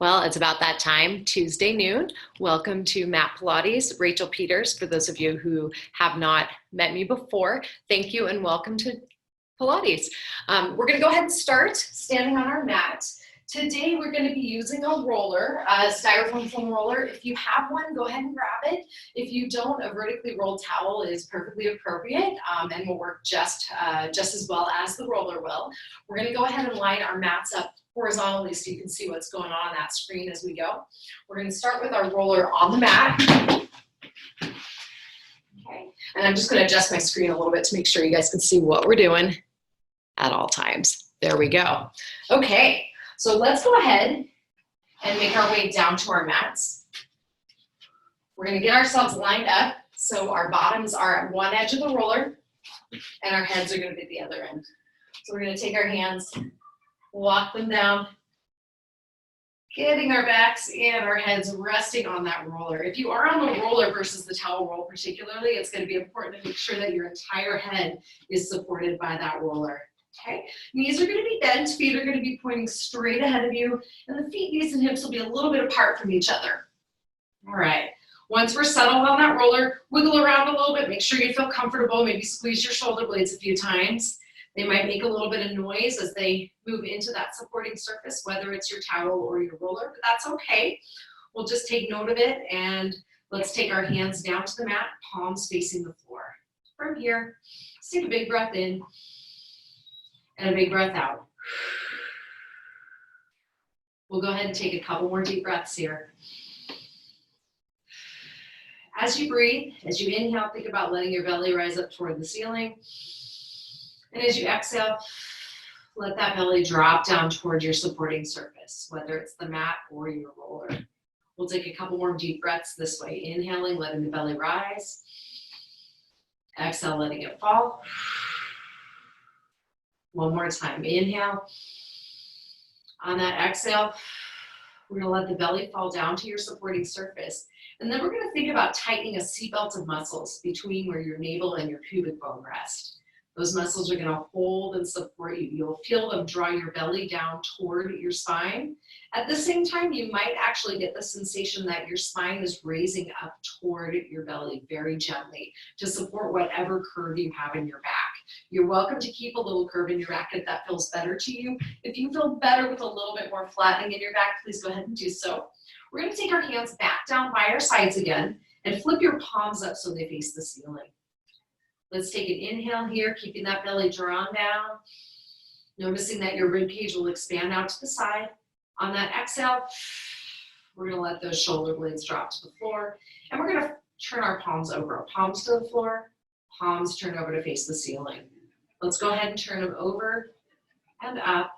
Well, it's about that time, Tuesday noon. Welcome to Mat Pilates. Rachel Peters, for those of you who have not met me before, thank you and welcome to Pilates. We're gonna go ahead and start standing on our mat. Today we're going to be using a roller, a styrofoam foam roller. If you have one, go ahead and grab it. If you don't, a vertically rolled towel is perfectly appropriate and will work just as well as the roller will. We're going to go ahead and line our mats up horizontally so you can see what's going on that screen as we go. We're going to start with our roller on the mat. Okay, and I'm just going to adjust my screen a little bit to make sure you guys can see what we're doing at all times. There we go. Okay. So let's go ahead and make our way down to our mats. We're going to get ourselves lined up so our bottoms are at one edge of the roller and our heads are going to be at the other end. So we're going to take our hands, walk them down, getting our backs and our heads resting on that roller. If you are on the roller versus the towel roll particularly, it's going to be important to make sure that your entire head is supported by that roller. Okay, knees are going to be bent, feet are going to be pointing straight ahead of you, and the feet, knees, and hips will be a little bit apart from each other. All right, once we're settled on that roller, wiggle around a little bit, make sure you feel comfortable, maybe squeeze your shoulder blades a few times. They might make a little bit of noise as they move into that supporting surface, whether it's your towel or your roller, but that's okay. We'll just take note of it, and let's take our hands down to the mat, palms facing the floor. From here, let's take a big breath in. And a big breath out. We'll go ahead and take a couple more deep breaths here. As you breathe, as you inhale, think about letting your belly rise up toward the ceiling. And as you exhale, let that belly drop down toward your supporting surface, whether it's the mat or your roller. We'll take a couple more deep breaths this way. Inhaling, letting the belly rise. Exhale, letting it fall. One more time, inhale. On that exhale, we're gonna let the belly fall down to your supporting surface. And then we're gonna think about tightening a seatbelt of muscles between where your navel and your pubic bone rest. Those muscles are gonna hold and support you. You'll feel them draw your belly down toward your spine. At the same time, you might actually get the sensation that your spine is raising up toward your belly very gently to support whatever curve you have in your back. You're welcome to keep a little curve in your back if that feels better to you. If you feel better with a little bit more flattening in your back, please go ahead and do so. We're going to take our hands back down by our sides again and flip your palms up so they face the ceiling. Let's take an inhale here, keeping that belly drawn down, noticing that your rib cage will expand out to the side. On that exhale, we're going to let those shoulder blades drop to the floor, and we're going to turn our palms over, palms to the floor, palms turn over to face the ceiling. Let's go ahead and turn them over and up,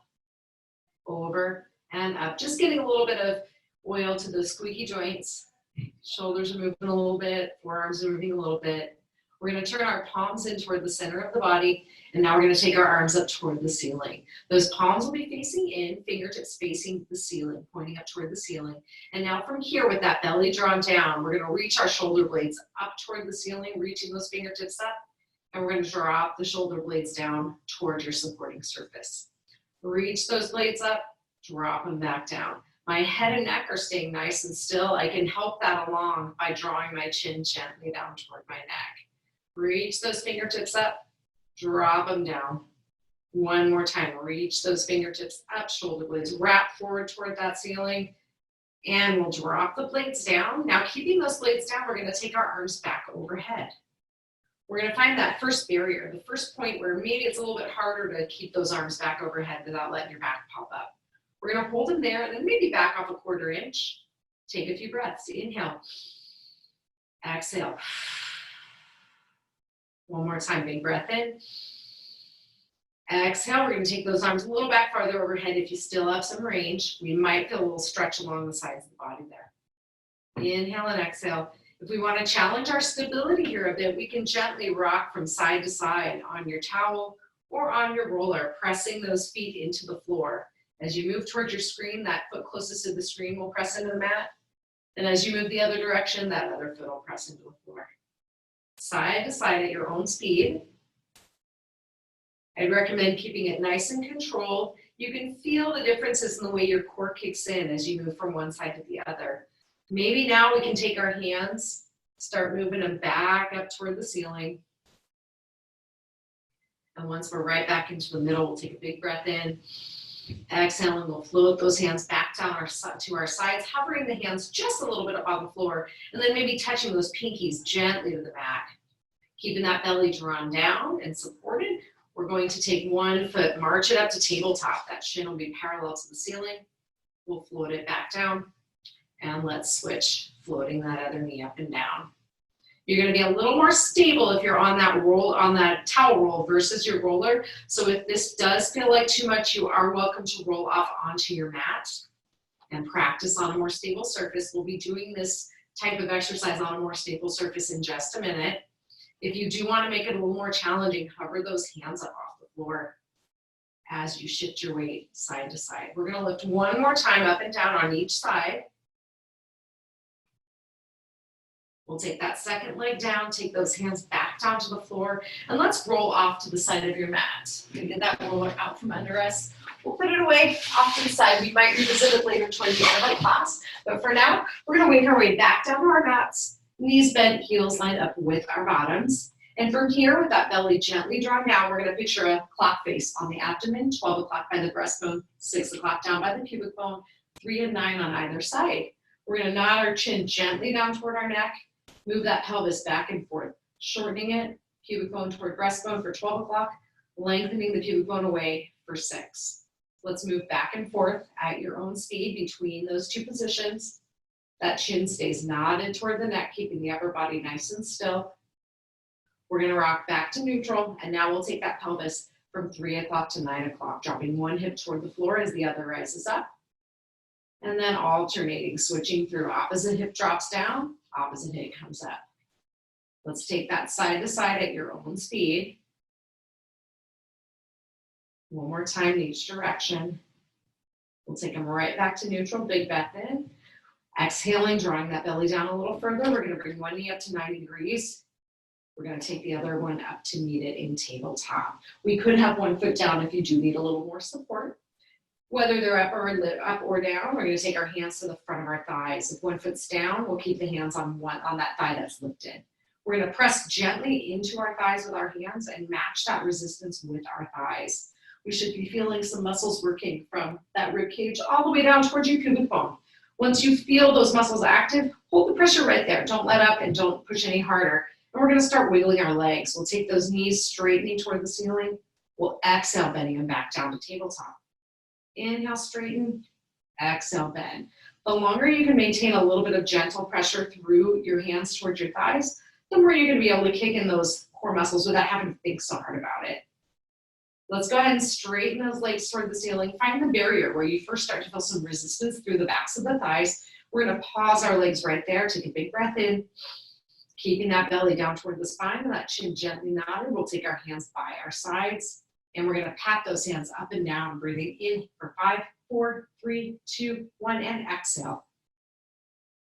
over and up. Just getting a little bit of oil to the squeaky joints. Shoulders are moving a little bit, forearms are moving a little bit. We're going to turn our palms in toward the center of the body, and now we're going to take our arms up toward the ceiling. Those palms will be facing in, fingertips facing the ceiling, pointing up toward the ceiling. And now from here, with that belly drawn down, we're going to reach our shoulder blades up toward the ceiling, reaching those fingertips up, and we're going to drop the shoulder blades down toward your supporting surface. Reach those blades up, drop them back down. My head and neck are staying nice and still. I can help that along by drawing my chin gently down toward my neck. Reach those fingertips up, drop them down. One more time, reach those fingertips up, shoulder blades wrap forward toward that ceiling, and we'll drop the blades down. Now, keeping those blades down, we're going to take our arms back overhead. We're going to find that first barrier, the first point where maybe it's a little bit harder to keep those arms back overhead without letting your back pop up. We're going to hold them there and then maybe back off a 1/4 inch. Take a few breaths. Inhale. Exhale. One more time, big breath in. Exhale, we're going to take those arms a little back farther overhead. If you still have some range, we might feel a little stretch along the sides of the body there. Inhale and exhale. If we want to challenge our stability here a bit, we can gently rock from side to side on your towel or on your roller, pressing those feet into the floor. As you move towards your screen, that foot closest to the screen will press into the mat. And as you move the other direction, that other foot will press into the floor. Side to side at your own speed. I'd recommend keeping it nice and controlled. You can feel the differences in the way your core kicks in as you move from one side to the other. Maybe now we can take our hands, start moving them back up toward the ceiling. And once we're right back into the middle, we'll take a big breath in. Exhale, and we'll float those hands back down to our sides, hovering the hands just a little bit above the floor, and then maybe touching those pinkies gently to the back. Keeping that belly drawn down and supported, we're going to take one foot, march it up to tabletop. That shin will be parallel to the ceiling. We'll float it back down, and let's switch, floating that other knee up and down. You're going to be a little more stable if you're on that roll, on that towel roll versus your roller. So if this does feel like too much, you are welcome to roll off onto your mat and practice on a more stable surface. We'll be doing this type of exercise on a more stable surface in just a minute. If you do want to make it a little more challenging, hover those hands up off the floor as you shift your weight side to side. We're going to lift one more time up and down on each side. We'll take that second leg down, take those hands back down to the floor, and let's roll off to the side of your mat. Get that roller out from under us. We'll put it away off to the side. We might revisit it later towards the end of the class, but for now, we're going to make our way back down to our mats, knees bent, heels lined up with our bottoms. And from here, with that belly gently drawn down, we're going to picture a clock face on the abdomen, 12 o'clock by the breastbone, 6 o'clock down by the pubic bone, 3 and 9 on either side. We're going to nod our chin gently down toward our neck. Move that pelvis back and forth, shortening it, pubic bone toward breastbone for 12 o'clock, lengthening the pubic bone away for 6. Let's move back and forth at your own speed between those two positions. That chin stays nodded toward the neck, keeping the upper body nice and still. We're going to rock back to neutral, and now we'll take that pelvis from 3 o'clock to 9 o'clock, dropping one hip toward the floor as the other rises up. And then alternating, switching through. Opposite hip drops down, opposite hip comes up. Let's take that side to side at your own speed. One more time in each direction. We'll take them right back to neutral, big breath in. Exhaling, drawing that belly down a little further. We're going to bring one knee up to 90 degrees. We're going to take the other one up to meet it in tabletop. We could have one foot down if you do need a little more support. Whether they're up or down, we're going to take our hands to the front of our thighs. If one foot's down, we'll keep the hands on that thigh that's lifted. We're going to press gently into our thighs with our hands and match that resistance with our thighs. We should be feeling some muscles working from that rib cage all the way down towards your pubic bone. Once you feel those muscles active, hold the pressure right there. Don't let up and don't push any harder. And we're going to start wiggling our legs. We'll take those knees straightening toward the ceiling. We'll exhale, bending them back down to tabletop. Inhale, straighten, exhale, bend. The longer you can maintain a little bit of gentle pressure through your hands towards your thighs, the more you're going to be able to kick in those core muscles without having to think so hard about it. Let's go ahead and straighten those legs toward the ceiling. Find the barrier where you first start to feel some resistance through the backs of the thighs. We're going to pause our legs right there. Take a big breath in, keeping that belly down toward the spine and that chin gently nodded. We'll take our hands by our sides. And we're going to pat those hands up and down, breathing in for 5, 4, 3, 2, 1, and exhale.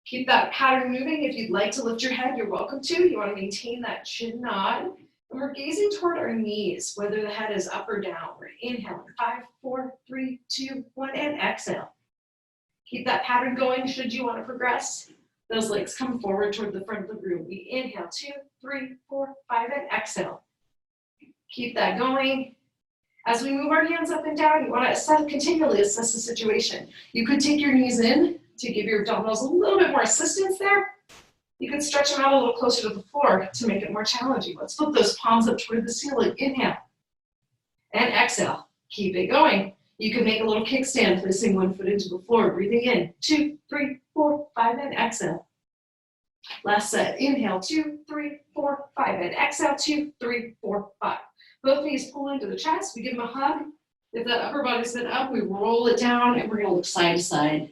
Keep that pattern moving. If you'd like to lift your head, you're welcome to. You want to maintain that chin nod. And we're gazing toward our knees, whether the head is up or down. We're inhaling, 5, 4, 3, 2, 1, and exhale. Keep that pattern going should you want to progress. Those legs come forward toward the front of the room. We inhale, 2, 3, 4, 5, and exhale. Keep that going. As we move our hands up and down, you want to continually assess the situation. You could take your knees in to give your abdominals a little bit more assistance there. You could stretch them out a little closer to the floor to make it more challenging. Let's flip those palms up toward the ceiling. Inhale and exhale. Keep it going. You can make a little kickstand, placing one foot into the floor, breathing in, 2, 3, 4, 5, and exhale. Last set. Inhale, 2, 3, 4, 5, and exhale, 2, 3, 4, 5. Both knees pull into the chest. We give them a hug. If that upper body's been up, we roll it down, and we're going to look side to side,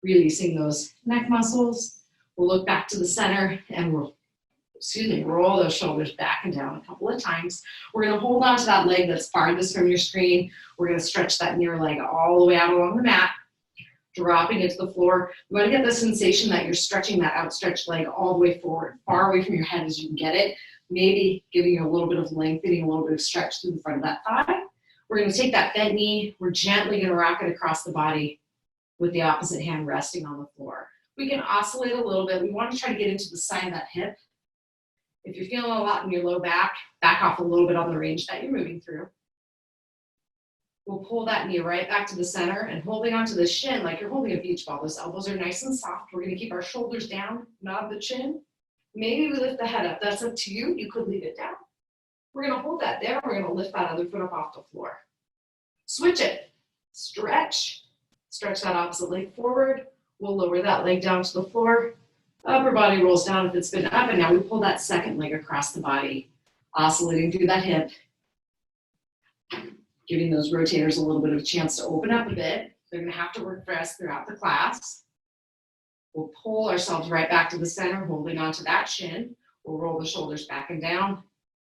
releasing those neck muscles. We'll look back to the center, and roll those shoulders back and down a couple of times. We're going to hold on to that leg that's farthest from your screen. We're going to stretch that near leg all the way out along the mat, dropping it to the floor. You want to get the sensation that you're stretching that outstretched leg all the way forward, far away from your head as you can get it. Maybe giving you a little bit of lengthening, a little bit of stretch through the front of that thigh. We're gonna take that bent knee, we're gently gonna rock it across the body with the opposite hand resting on the floor. We can oscillate a little bit. We want to try to get into the side of that hip. If you're feeling a lot in your low back off a little bit on the range that you're moving through. We'll pull that knee right back to the center and holding onto the shin like you're holding a beach ball. Those elbows are nice and soft. We're gonna keep our shoulders down, nod the chin. Maybe we lift the head up. That's up to you. You could leave it down. We're gonna hold that there. We're gonna lift that other foot up off the floor. Switch it. Stretch. Stretch that opposite leg forward. We'll lower that leg down to the floor. Upper body rolls down if it's been up, and now we pull that second leg across the body, oscillating through that hip, giving those rotators a little bit of a chance to open up a bit. They're gonna have to work for us throughout the class. We'll pull ourselves right back to the center, holding onto that shin. We'll roll the shoulders back and down,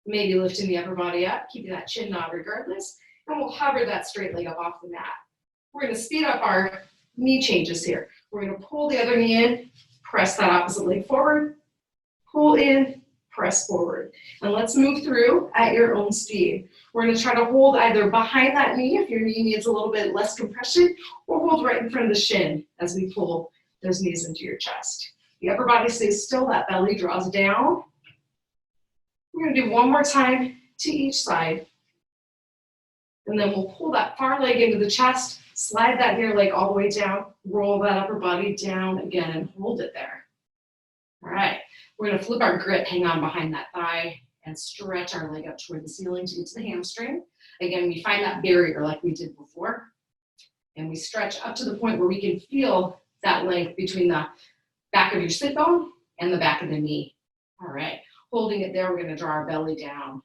maybe lifting the upper body up, keeping that chin nod regardless, and we'll hover that straight leg up off the mat. We're gonna speed up our knee changes here. We're gonna pull the other knee in, press that opposite leg forward, pull in, press forward. And let's move through at your own speed. We're gonna try to hold either behind that knee if your knee needs a little bit less compression, or hold right in front of the shin as we pull those knees into your chest. The upper body stays still, that belly draws down. We're gonna do one more time to each side. And then we'll pull that far leg into the chest, slide that near leg all the way down, roll that upper body down again and hold it there. All right, we're gonna flip our grip, hang on behind that thigh and stretch our leg up toward the ceiling to get to the hamstring. Again, we find that barrier like we did before. And we stretch up to the point where we can feel that length between the back of your sit bone and the back of the knee. All right, holding it there, we're gonna draw our belly down.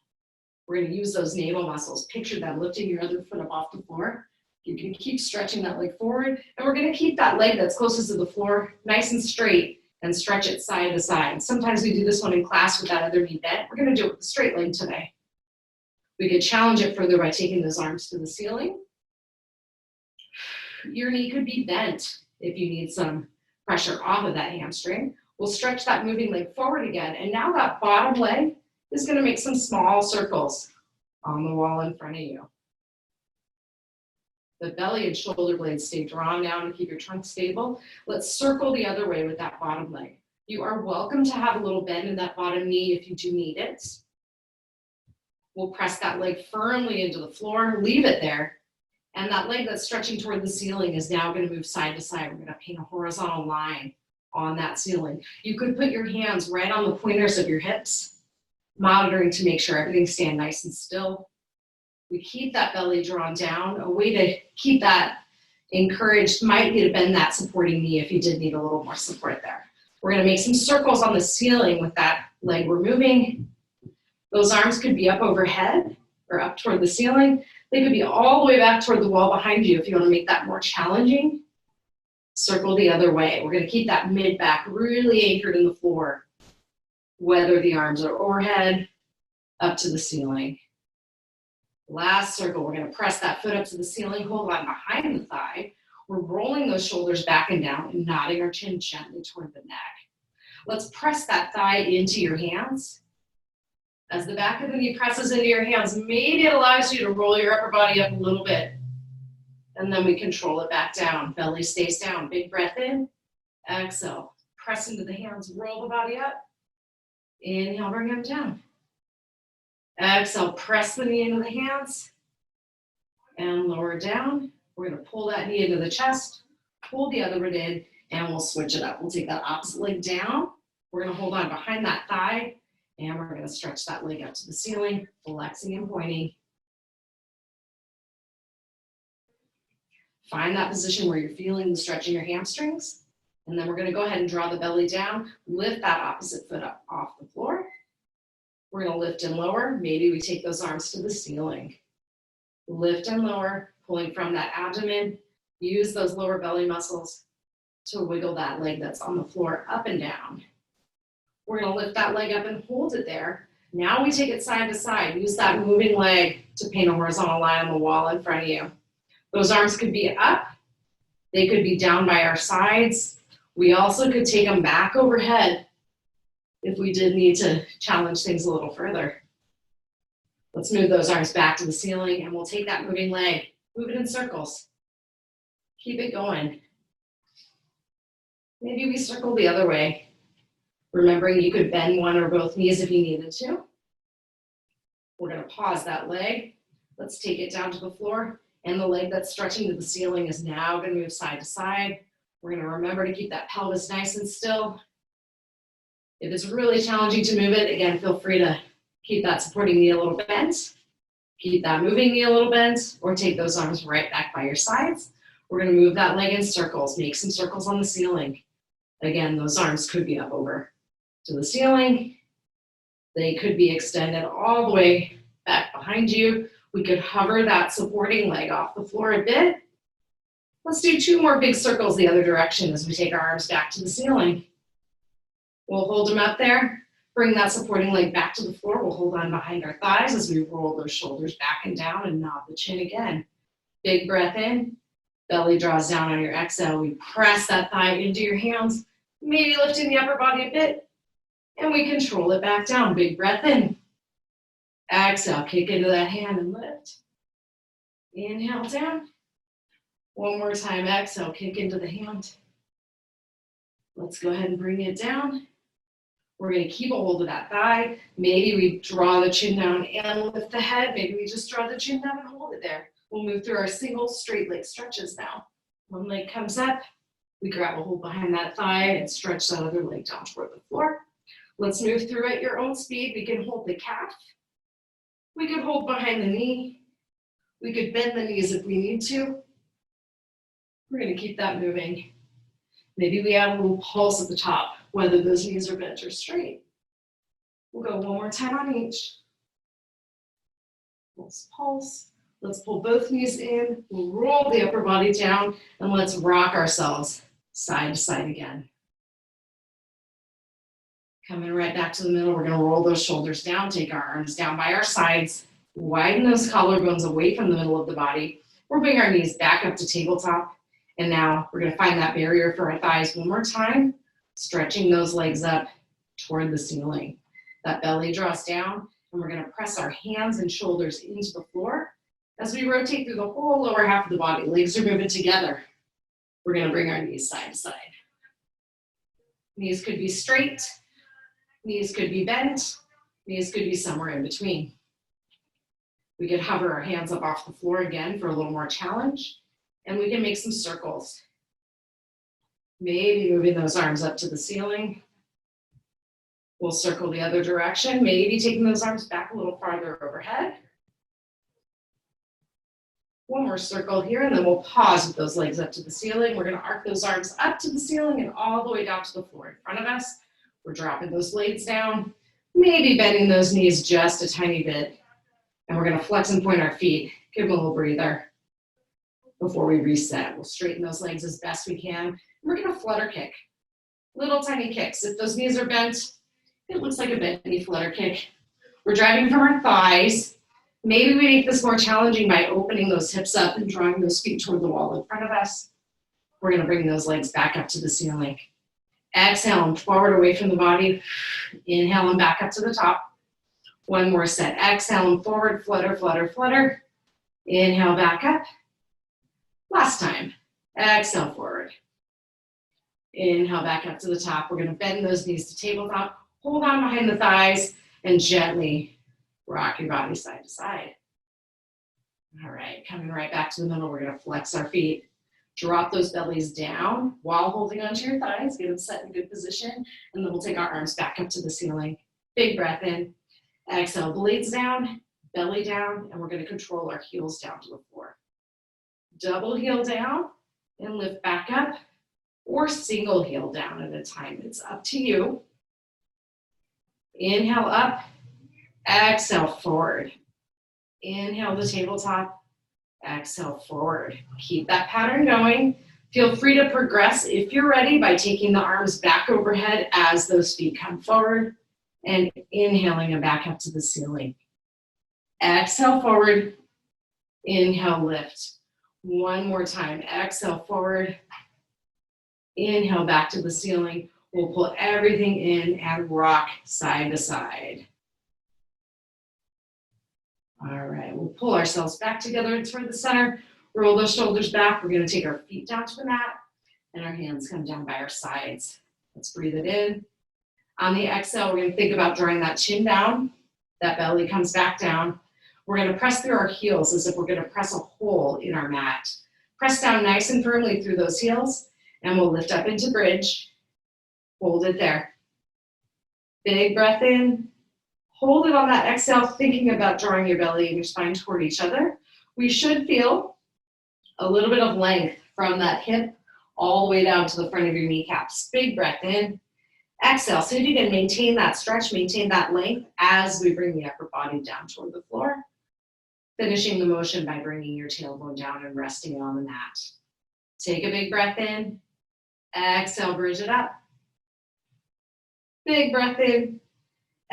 We're gonna use those navel muscles. Picture that, lifting your other foot up off the floor. You can keep stretching that leg forward, and we're gonna keep that leg that's closest to the floor nice and straight and stretch it side to side. Sometimes we do this one in class with that other knee bent. We're gonna do it with the straight leg today. We could challenge it further by taking those arms to the ceiling. Your knee could be bent if you need some pressure off of that hamstring. We'll stretch that moving leg forward again, and now that bottom leg is gonna make some small circles on the wall in front of you. The belly and shoulder blades stay drawn down to keep your trunk stable. Let's circle the other way with that bottom leg. You are welcome to have a little bend in that bottom knee if you do need it. We'll press that leg firmly into the floor, leave it there. And that leg that's stretching toward the ceiling is now gonna move side to side. We're gonna paint a horizontal line on that ceiling. You could put your hands right on the pointers of your hips, monitoring to make sure everything's staying nice and still. We keep that belly drawn down. A way to keep that encouraged might be to bend that supporting knee if you did need a little more support there. We're gonna make some circles on the ceiling with that leg we're moving. Those arms could be up overhead or up toward the ceiling. They could be all the way back toward the wall behind you if you wanna make that more challenging. Circle the other way. We're gonna keep that mid back really anchored in the floor, whether the arms are overhead, up to the ceiling. Last circle, we're gonna press that foot up to the ceiling, hold on behind the thigh. We're rolling those shoulders back and down and nodding our chin gently toward the neck. Let's press that thigh into your hands. As the back of the knee presses into your hands, maybe it allows you to roll your upper body up a little bit. And then we control it back down. Belly stays down. Big breath in. Exhale. Press into the hands. Roll the body up. Inhale, bring them down. Exhale, press the knee into the hands. And lower down. We're going to pull that knee into the chest. Pull the other one in. And we'll switch it up. We'll take that opposite leg down. We're going to hold on behind that thigh. And we're going to stretch that leg up to the ceiling, flexing and pointing. Find that position where you're feeling the stretch in your hamstrings. And then we're going to go ahead and draw the belly down. Lift that opposite foot up off the floor. We're going to lift and lower. Maybe we take those arms to the ceiling. Lift and lower, pulling from that abdomen. Use those lower belly muscles to wiggle that leg that's on the floor up and down. We're going to lift that leg up and hold it there. Now we take it side to side. Use that moving leg to paint a horizontal line on the wall in front of you. Those arms could be up. They could be down by our sides. We also could take them back overhead if we did need to challenge things a little further. Let's move those arms back to the ceiling, and we'll take that moving leg, move it in circles. Keep it going. Maybe we circle the other way. Remembering you could bend one or both knees if you needed to. We're going to pause that leg. Let's take it down to the floor. And the leg that's stretching to the ceiling is now going to move side to side. We're going to remember to keep that pelvis nice and still. If it's really challenging to move it, again, feel free to keep that supporting knee a little bent. Keep that moving knee a little bent, or take those arms right back by your sides. We're going to move that leg in circles. Make some circles on the ceiling. Again, those arms could be up over to the ceiling. They could be extended all the way back behind you. We could hover that supporting leg off the floor a bit. Let's do 2 more big circles the other direction as we take our arms back to the ceiling. We'll hold them up there. Bring that supporting leg back to the floor. We'll hold on behind our thighs as we roll those shoulders back and down and nod the chin again. Big breath in. Belly draws down on your exhale. We press that thigh into your hands. Maybe lifting the upper body a bit. And we control it back down. Big breath in. Exhale, kick into that hand and lift. Inhale down. One more time, exhale, kick into the hand. Let's go ahead and bring it down. We're going to keep a hold of that thigh. Maybe we draw the chin down and lift the head. Maybe we just draw the chin down and hold it there. We'll move through our single straight leg stretches now. One leg comes up. We grab a hold behind that thigh and stretch that other leg down toward the floor. Let's move through at your own speed. We can hold the calf. We could hold behind the knee. We could bend the knees if we need to. We're going to keep that moving. Maybe we add a little pulse at the top, whether those knees are bent or straight. We'll go one more time on each. Let's pulse. Let's pull both knees in. We'll roll the upper body down, and let's rock ourselves side to side again. Coming right back to the middle, we're going to roll those shoulders down, take our arms down by our sides, widen those collarbones away from the middle of the body. We'll bring our knees back up to tabletop. And now we're going to find that barrier for our thighs one more time, stretching those legs up toward the ceiling. That belly draws down, and we're going to press our hands and shoulders into the floor. As we rotate through the whole lower half of the body, legs are moving together. We're going to bring our knees side to side. Knees could be straight. Knees could be bent. Knees could be somewhere in between. We could hover our hands up off the floor again for a little more challenge. And we can make some circles. Maybe moving those arms up to the ceiling. We'll circle the other direction. Maybe taking those arms back a little farther overhead. One more circle here, and then we'll pause with those legs up to the ceiling. We're going to arc those arms up to the ceiling and all the way down to the floor in front of us. We're dropping those blades down, maybe bending those knees just a tiny bit. And we're going to flex and point our feet. Give them a little breather before we reset. We'll straighten those legs as best we can. And we're going to flutter kick. Little tiny kicks. If those knees are bent, it looks like a bent knee flutter kick. We're driving from our thighs. Maybe we make this more challenging by opening those hips up and drawing those feet toward the wall in front of us. We're going to bring those legs back up to the ceiling. Exhale and forward away from the body. Inhale and back up to the top. One more set. Exhale and forward, flutter, flutter, flutter. Inhale, back up. Last time. Exhale, forward. Inhale, back up to the top. We're going to bend those knees to tabletop. Hold on behind the thighs and gently rock your body side to side. All right, coming right back to the middle, we're going to flex our feet. Drop those bellies down while holding onto your thighs. Get them set in a good position. And then we'll take our arms back up to the ceiling. Big breath in. Exhale, blades down, belly down, and we're going to control our heels down to the floor. Double heel down and lift back up, or single heel down at a time. It's up to you. Inhale up, exhale forward. Inhale to tabletop, exhale forward. Keep that pattern going. Feel free to progress if you're ready by taking the arms back overhead as those feet come forward and inhaling them back up to the ceiling. Exhale forward, inhale lift. One more time, exhale forward, inhale back to the ceiling. We'll pull everything in and rock side to side. All right, we'll pull ourselves back together toward the center, roll those shoulders back. We're gonna take our feet down to the mat and our hands come down by our sides. Let's breathe it in. On the exhale, we're gonna think about drawing that chin down, that belly comes back down. We're gonna press through our heels as if we're gonna press a hole in our mat. Press down nice and firmly through those heels, and we'll lift up into bridge. Hold it there. Big breath in. Hold it on that exhale, thinking about drawing your belly and your spine toward each other. We should feel a little bit of length from that hip all the way down to the front of your kneecaps. Big breath in. Exhale. See if you can maintain that stretch, maintain that length as we bring the upper body down toward the floor. Finishing the motion by bringing your tailbone down and resting it on the mat. Take a big breath in. Exhale, bridge it up. Big breath in.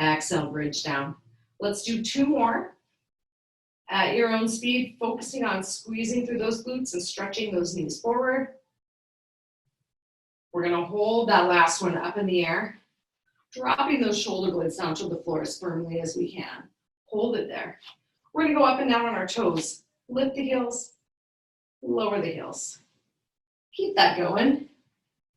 Exhale, bridge down. Let's do 2 more. At your own speed, focusing on squeezing through those glutes and stretching those knees forward. We're gonna hold that last one up in the air, dropping those shoulder blades down to the floor as firmly as we can. Hold it there. We're gonna go up and down on our toes. Lift the heels, lower the heels. Keep that going.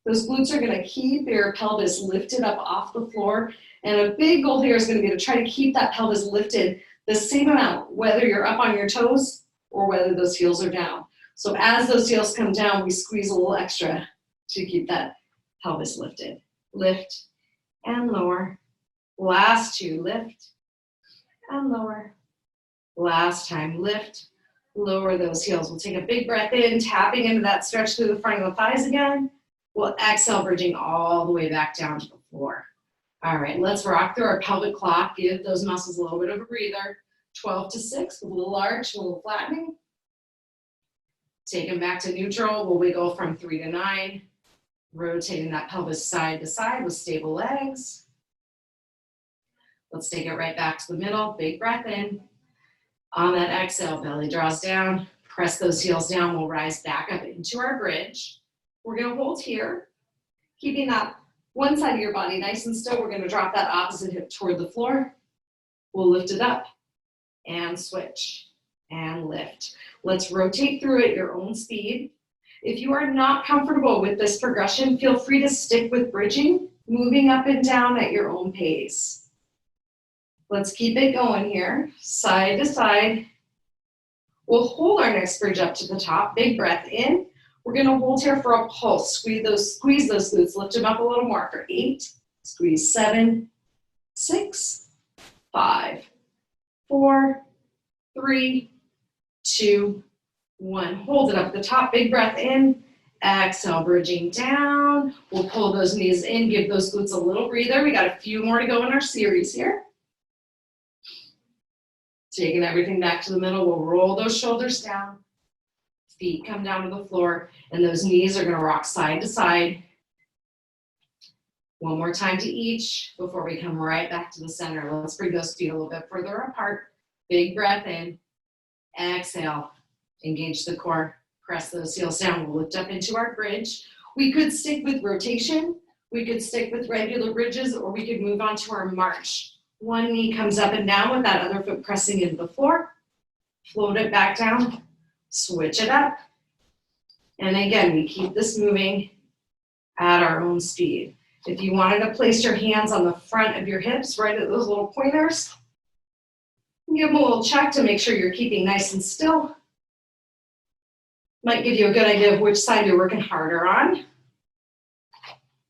Those glutes are gonna keep your pelvis lifted up off the floor. And a big goal here is gonna be to try to keep that pelvis lifted the same amount, whether you're up on your toes or whether those heels are down. So as those heels come down, we squeeze a little extra to keep that pelvis lifted. Lift and lower. Last 2, lift and lower. Last time, lift, lower those heels. We'll take a big breath in, tapping into that stretch through the front of the thighs again. We'll exhale, bridging all the way back down to the floor. All right, let's rock through our pelvic clock. Give those muscles a little bit of a breather. 12 to 6, a little arch, a little flattening. Take them back to neutral. We'll wiggle from 3 to 9. Rotating that pelvis side to side with stable legs. Let's take it right back to the middle. Big breath in. On that exhale, belly draws down. Press those heels down. We'll rise back up into our bridge. We're going to hold here, keeping that one side of your body nice and still. We're going to drop that opposite hip toward the floor. We'll lift it up and switch and lift. Let's rotate through at your own speed. If you are not comfortable with this progression, feel free to stick with bridging, moving up and down at your own pace. Let's keep it going here, side to side. We'll hold our next bridge up to the top. Big breath in. We're going to hold here for a pulse. Squeeze those glutes, lift them up a little more for 8. Squeeze 7, 6, 5, 4, 3, 2, 1. Hold it up at the top. Big breath in. Exhale, bridging down. We'll pull those knees in, give those glutes a little breather. We got a few more to go in our series here. Taking everything back to the middle, we'll roll those shoulders down. Feet come down to the floor, and those knees are going to rock side to side. One more time to each before we come right back to the center. Let's bring those feet a little bit further apart. Big breath in. Exhale. Engage the core. Press those heels down. We'll lift up into our bridge. We could stick with rotation. We could stick with regular bridges, or we could move on to our march. One knee comes up and down with that other foot pressing into the floor. Float it back down. Switch it up. And again, we keep this moving at our own speed. If you wanted to place your hands on the front of your hips, right at those little pointers, give them a little check to make sure you're keeping nice and still. Might give you a good idea of which side you're working harder on.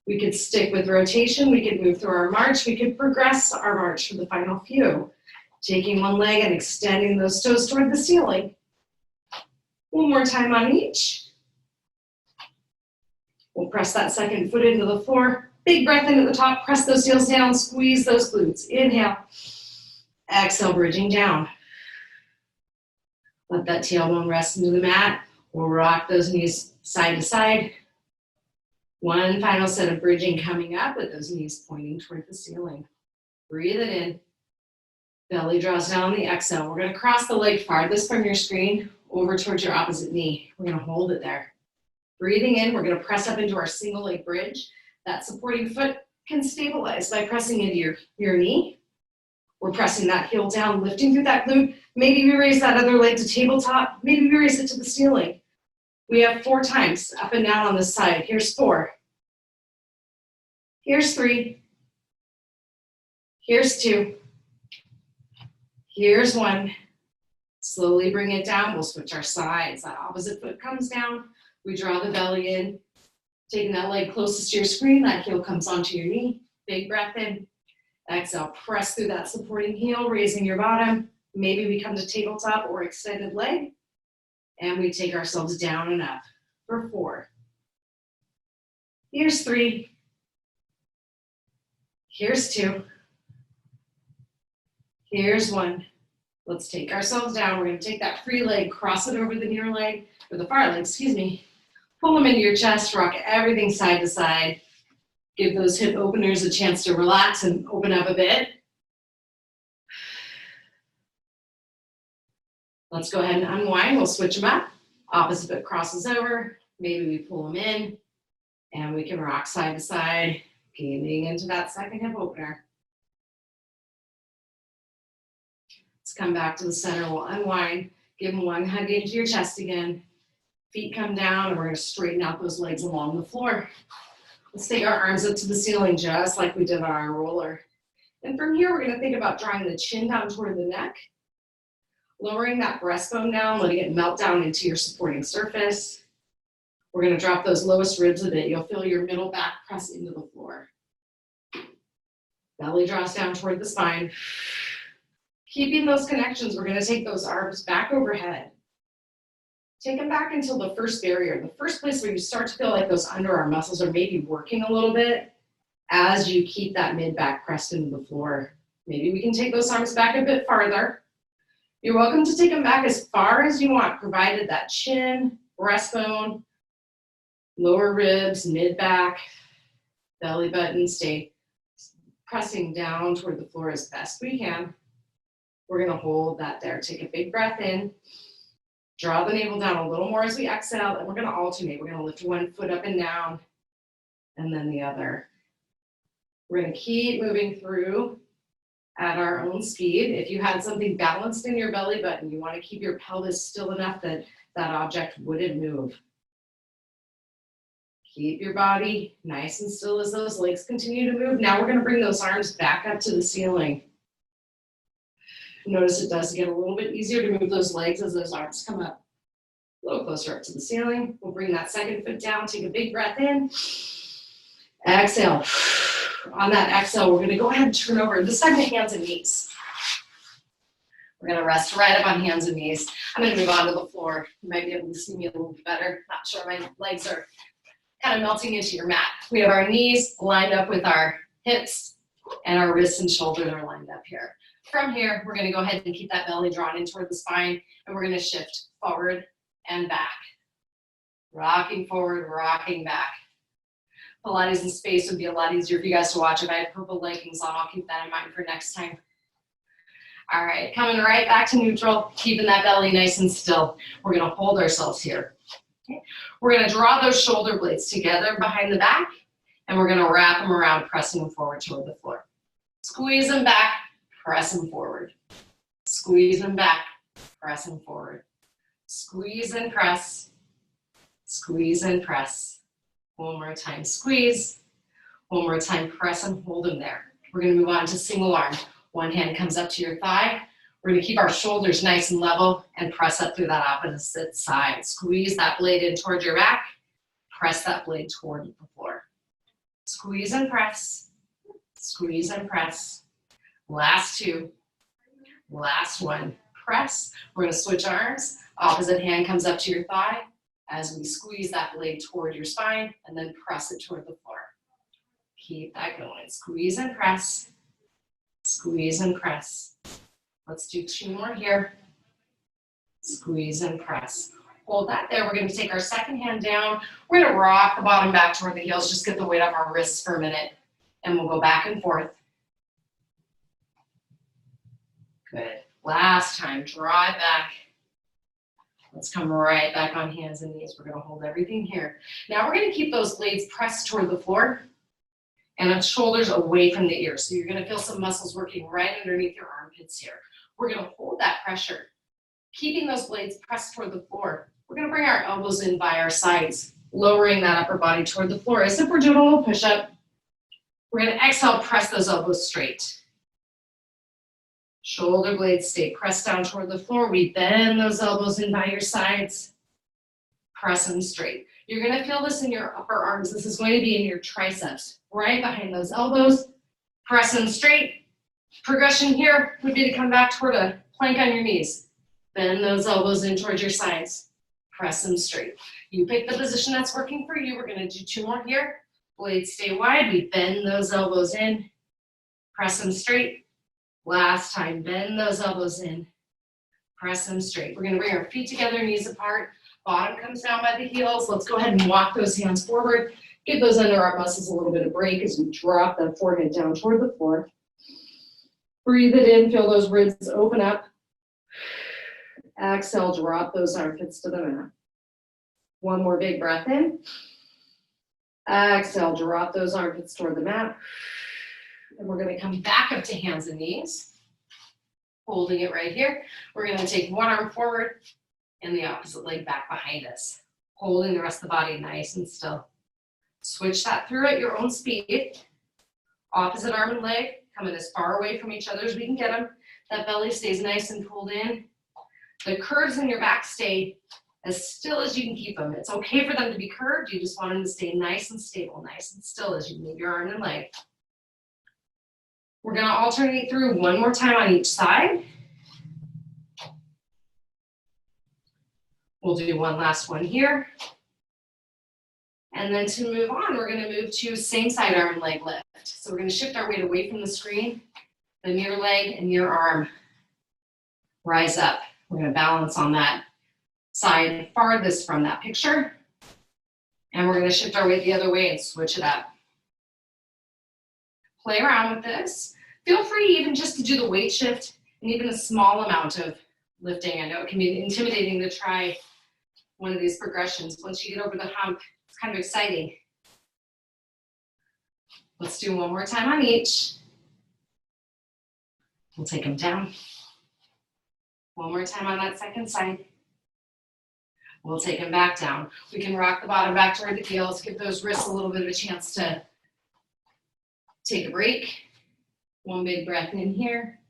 We could stick with rotation. We could move through our march. We could progress our march for the final few. Taking one leg and extending those toes toward the ceiling. One more time on each. We'll press that second foot into the floor. Big breath into the top. Press those heels down. Squeeze those glutes. Inhale. Exhale, bridging down. Let that tailbone rest into the mat. We'll rock those knees side to side. One final set of bridging coming up with those knees pointing toward the ceiling. Breathe it in. Belly draws down on the exhale. We're going to cross the leg farthest from your screen over towards your opposite knee. We're going to hold it there. Breathing in, we're going to press up into our single leg bridge. That supporting foot can stabilize by pressing into your knee. We're pressing that heel down, lifting through that glute. Maybe we raise that other leg to tabletop. Maybe we raise it to the ceiling. We have 4 times up and down on this side. Here's 4. Here's 3. Here's 2. Here's 1. Slowly bring it down. We'll switch our sides. That opposite foot comes down. We draw the belly in. Taking that leg closest to your screen. That heel comes onto your knee. Big breath in. Exhale, press through that supporting heel, raising your bottom. Maybe we come to tabletop or extended leg. And we take ourselves down and up for 4. Here's 3. Here's 2. Here's 1. Let's take ourselves down. We're going to take that free leg, cross it over the near leg, or the far leg, excuse me. Pull them into your chest, rock everything side to side. Give those hip openers a chance to relax and open up a bit. Let's go ahead and unwind. We'll switch them up. Opposite foot crosses over. Maybe we pull them in. And we can rock side to side, gaining into that second hip opener. Let's come back to the center. We'll unwind. Give them one hug into your chest again. Feet come down, and we're going to straighten out those legs along the floor. Let's take our arms up to the ceiling, just like we did on our roller. And from here, we're going to think about drawing the chin down toward the neck, lowering that breastbone down, letting it melt down into your supporting surface. We're going to drop those lowest ribs a bit. You'll feel your middle back press into the floor. Belly draws down toward the spine. Keeping those connections, we're going to take those arms back overhead. Take them back until the first barrier, the first place where you start to feel like those underarm muscles are maybe working a little bit as you keep that mid-back pressed into the floor. Maybe we can take those arms back a bit farther. You're welcome to take them back as far as you want, provided that chin, breastbone, lower ribs, mid-back, belly button stay pressing down toward the floor as best we can. We're going to hold that there. Take a big breath in. Draw the navel down a little more as we exhale, and we're going to alternate. We're going to lift one foot up and down, and then the other. We're going to keep moving through at our own speed. If you had something balanced in your belly button, you want to keep your pelvis still enough that that object wouldn't move. Keep your body nice and still as those legs continue to move. Now we're going to bring those arms back up to the ceiling. Notice it does get a little bit easier to move those legs as those arms come up a little closer up to the ceiling. We'll bring that second foot down, take a big breath in. Exhale. On that exhale, we're going to go ahead and turn over, this time to hands and knees. We're going to rest right up on hands and knees. I'm going to move on to the floor. You might be able to see me a little bit better. Not sure, my legs are kind of melting into your mat. We have our knees lined up with our hips, and our wrists and shoulders are lined up here. From here, we're going to go ahead and keep that belly drawn in toward the spine, and we're going to shift forward and back. Rocking forward, rocking back. Pilates in space would be a lot easier for you guys to watch if I had purple leggings on. I'll keep that in mind for next time. All right, coming right back to neutral, keeping that belly nice and still. We're going to hold ourselves here. Okay. We're going to draw those shoulder blades together behind the back, and we're going to wrap them around, pressing them forward toward the floor. Squeeze them back, press them forward. Squeeze them back, press them forward. Squeeze and press. Squeeze and press. One more time, squeeze. One more time, press and hold them there. We're going to move on to single arm. One hand comes up to your thigh. We're going to keep our shoulders nice and level and press up through that opposite side. Squeeze that blade in toward your back. Press that blade toward the floor. Squeeze and press. Squeeze and press. Last two. Last one. Press. We're going to switch arms. Opposite hand comes up to your thigh as we squeeze that blade toward your spine and then press it toward the floor. Keep that going. Squeeze and press. Squeeze and press. Let's do two more here. Squeeze and press. Hold that there. We're going to take our second hand down. We're going to rock the bottom back toward the heels. Just get the weight off our wrists for a minute. And we'll go back and forth. Good. Last time. Draw it back. Let's come right back on hands and knees. We're going to hold everything here. Now we're going to keep those blades pressed toward the floor. And the shoulders away from the ears. So you're gonna feel some muscles working right underneath your armpits here. We're gonna hold that pressure, keeping those blades pressed toward the floor. We're gonna bring our elbows in by our sides, lowering that upper body toward the floor as if we're doing a little push-up. We're gonna exhale, press those elbows straight. Shoulder blades stay pressed down toward the floor. We bend those elbows in by your sides. Press them straight. You're gonna feel this in your upper arms. This is going to be in your triceps, right behind those elbows. Press them straight. Progression here would be to come back toward a plank on your knees. Bend those elbows in towards your sides. Press them straight. You pick the position that's working for you. We're gonna do 2 more here. Blades stay wide. We bend those elbows in. Press them straight. Last time, bend those elbows in. Press them straight. We're gonna bring our feet together, knees apart. Bottom comes down by the heels. Let's go ahead and walk those hands forward. Give those underarm muscles a little bit of break as we drop the forehead down toward the floor. Breathe it in, feel those ribs open up. Exhale, drop those armpits to the mat. One more big breath in. Exhale, drop those armpits toward the mat. And we're gonna come back up to hands and knees. Holding it right here. We're gonna take one arm forward and the opposite leg back behind us. Holding the rest of the body nice and still. Switch that through at your own speed. Opposite arm and leg coming as far away from each other as we can get them. That belly stays nice and pulled in. The curves in your back stay as still as you can keep them. It's okay for them to be curved. You just want them to stay nice and stable, nice and still as you move your arm and leg. We're gonna alternate through one more time on each side. We'll do one last one here. And then to move on, we're gonna move to same side arm and leg lift. So we're gonna shift our weight away from the screen, then your leg and your arm rise up. We're gonna balance on that side farthest from that picture. And we're gonna shift our weight the other way and switch it up. Play around with this. Feel free even just to do the weight shift and even a small amount of lifting. I know it can be intimidating to try one of these progressions. Once you get over the hump, it's kind of exciting. Let's do one more time on each. We'll take them down. One more time on that second side. We'll take them back down. We can rock the bottom back toward the heels, give those wrists a little bit of a chance to take a break. One big breath in here.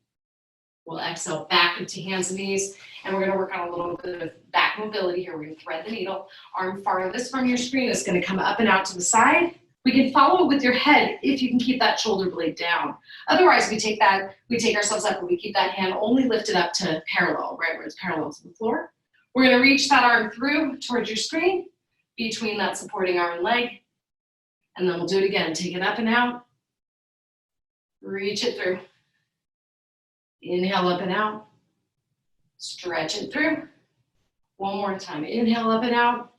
We'll exhale back into hands and knees, and we're gonna work on a little bit of back mobility here. We're gonna thread the needle. Arm farthest from your screen is gonna come up and out to the side. We can follow it with your head if you can keep that shoulder blade down. Otherwise, we take ourselves up and we keep that hand only lifted up to parallel, right where it's parallel to the floor. We're gonna reach that arm through towards your screen, between that supporting arm and leg, and then we'll do it again. Take it up and out. Reach it through. Inhale up and out. Stretch it through. One more time. Inhale up and out.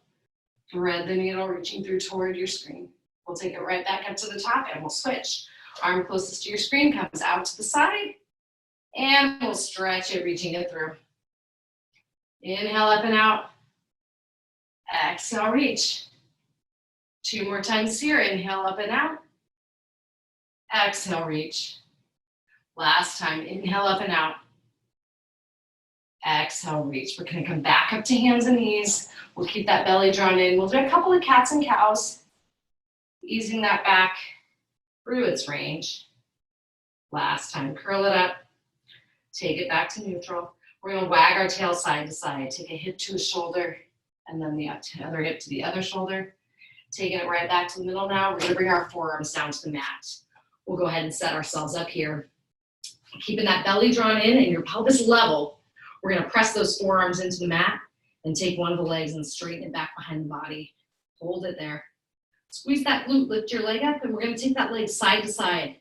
Thread the needle, reaching through toward your screen. We'll take it right back up to the top and we'll switch. Arm closest to your screen comes out to the side. And we'll stretch it, reaching it through. Inhale up and out. Exhale, reach. 2 more times here. Inhale up and out. Exhale, reach. Last time, inhale up and out. Exhale, reach. We're gonna come back up to hands and knees. We'll keep that belly drawn in. We'll do a couple of cats and cows, easing that back through its range. Last time, curl it up. Take it back to neutral. We're gonna wag our tail side to side. Take a hip to a shoulder, and then the other hip to the other shoulder. Taking it right back to the middle now. We're gonna bring our forearms down to the mat. We'll go ahead and set ourselves up here. Keeping that belly drawn in and your pelvis level, we're gonna press those forearms into the mat and take one of the legs and straighten it back behind the body. Hold it there. Squeeze that glute, lift your leg up, and we're gonna take that leg side to side,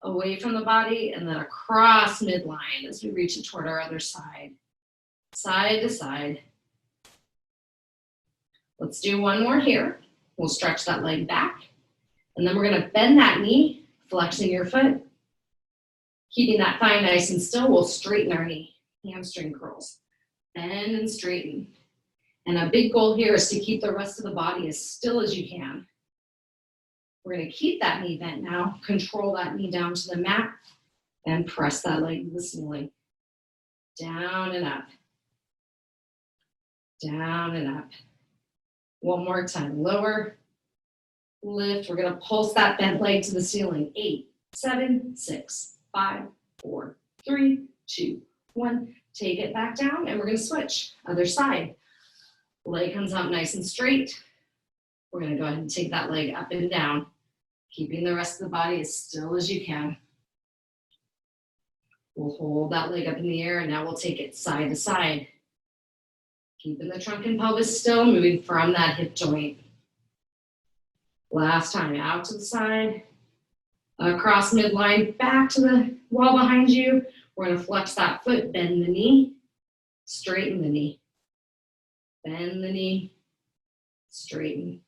away from the body, and then across midline as we reach it toward our other side. Side to side. Let's do one more here. We'll stretch that leg back. And then we're gonna bend that knee, flexing your foot. Keeping that thigh nice and still, we'll straighten our knee. Hamstring curls. Bend and straighten. And a big goal here is to keep the rest of the body as still as you can. We're gonna keep that knee bent now, control that knee down to the mat, and press that leg to the ceiling. Down and up. Down and up. One more time, lower, lift. We're gonna pulse that bent leg to the ceiling. 8, 7, 6, 5, 4, 3, 2, 1. Take it back down and we're gonna switch. Other side. Leg comes out nice and straight. We're gonna go ahead and take that leg up and down, keeping the rest of the body as still as you can. We'll hold that leg up in the air and now we'll take it side to side. Keeping the trunk and pelvis still, moving from that hip joint. Last time, out to the side, across midline, back to the wall behind you. We're gonna flex that foot, bend the knee, straighten the knee. Bend the knee, straighten.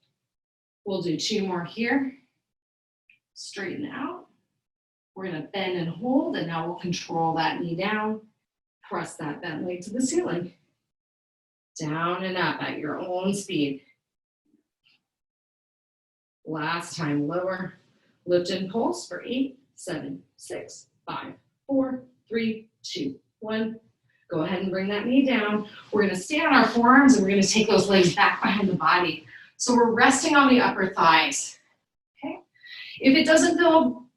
We'll do 2 more here. Straighten out. We're gonna bend and hold, and now we'll control that knee down. Press that bent leg to the ceiling. Down and up at your own speed. Last time, lower. Lift and pulse for 8, 7, 6, 5, 4, 3, 2, 1. Go ahead and bring that knee down. We're gonna stay on our forearms and we're gonna take those legs back behind the body. So we're resting on the upper thighs, okay? If it doesn't feel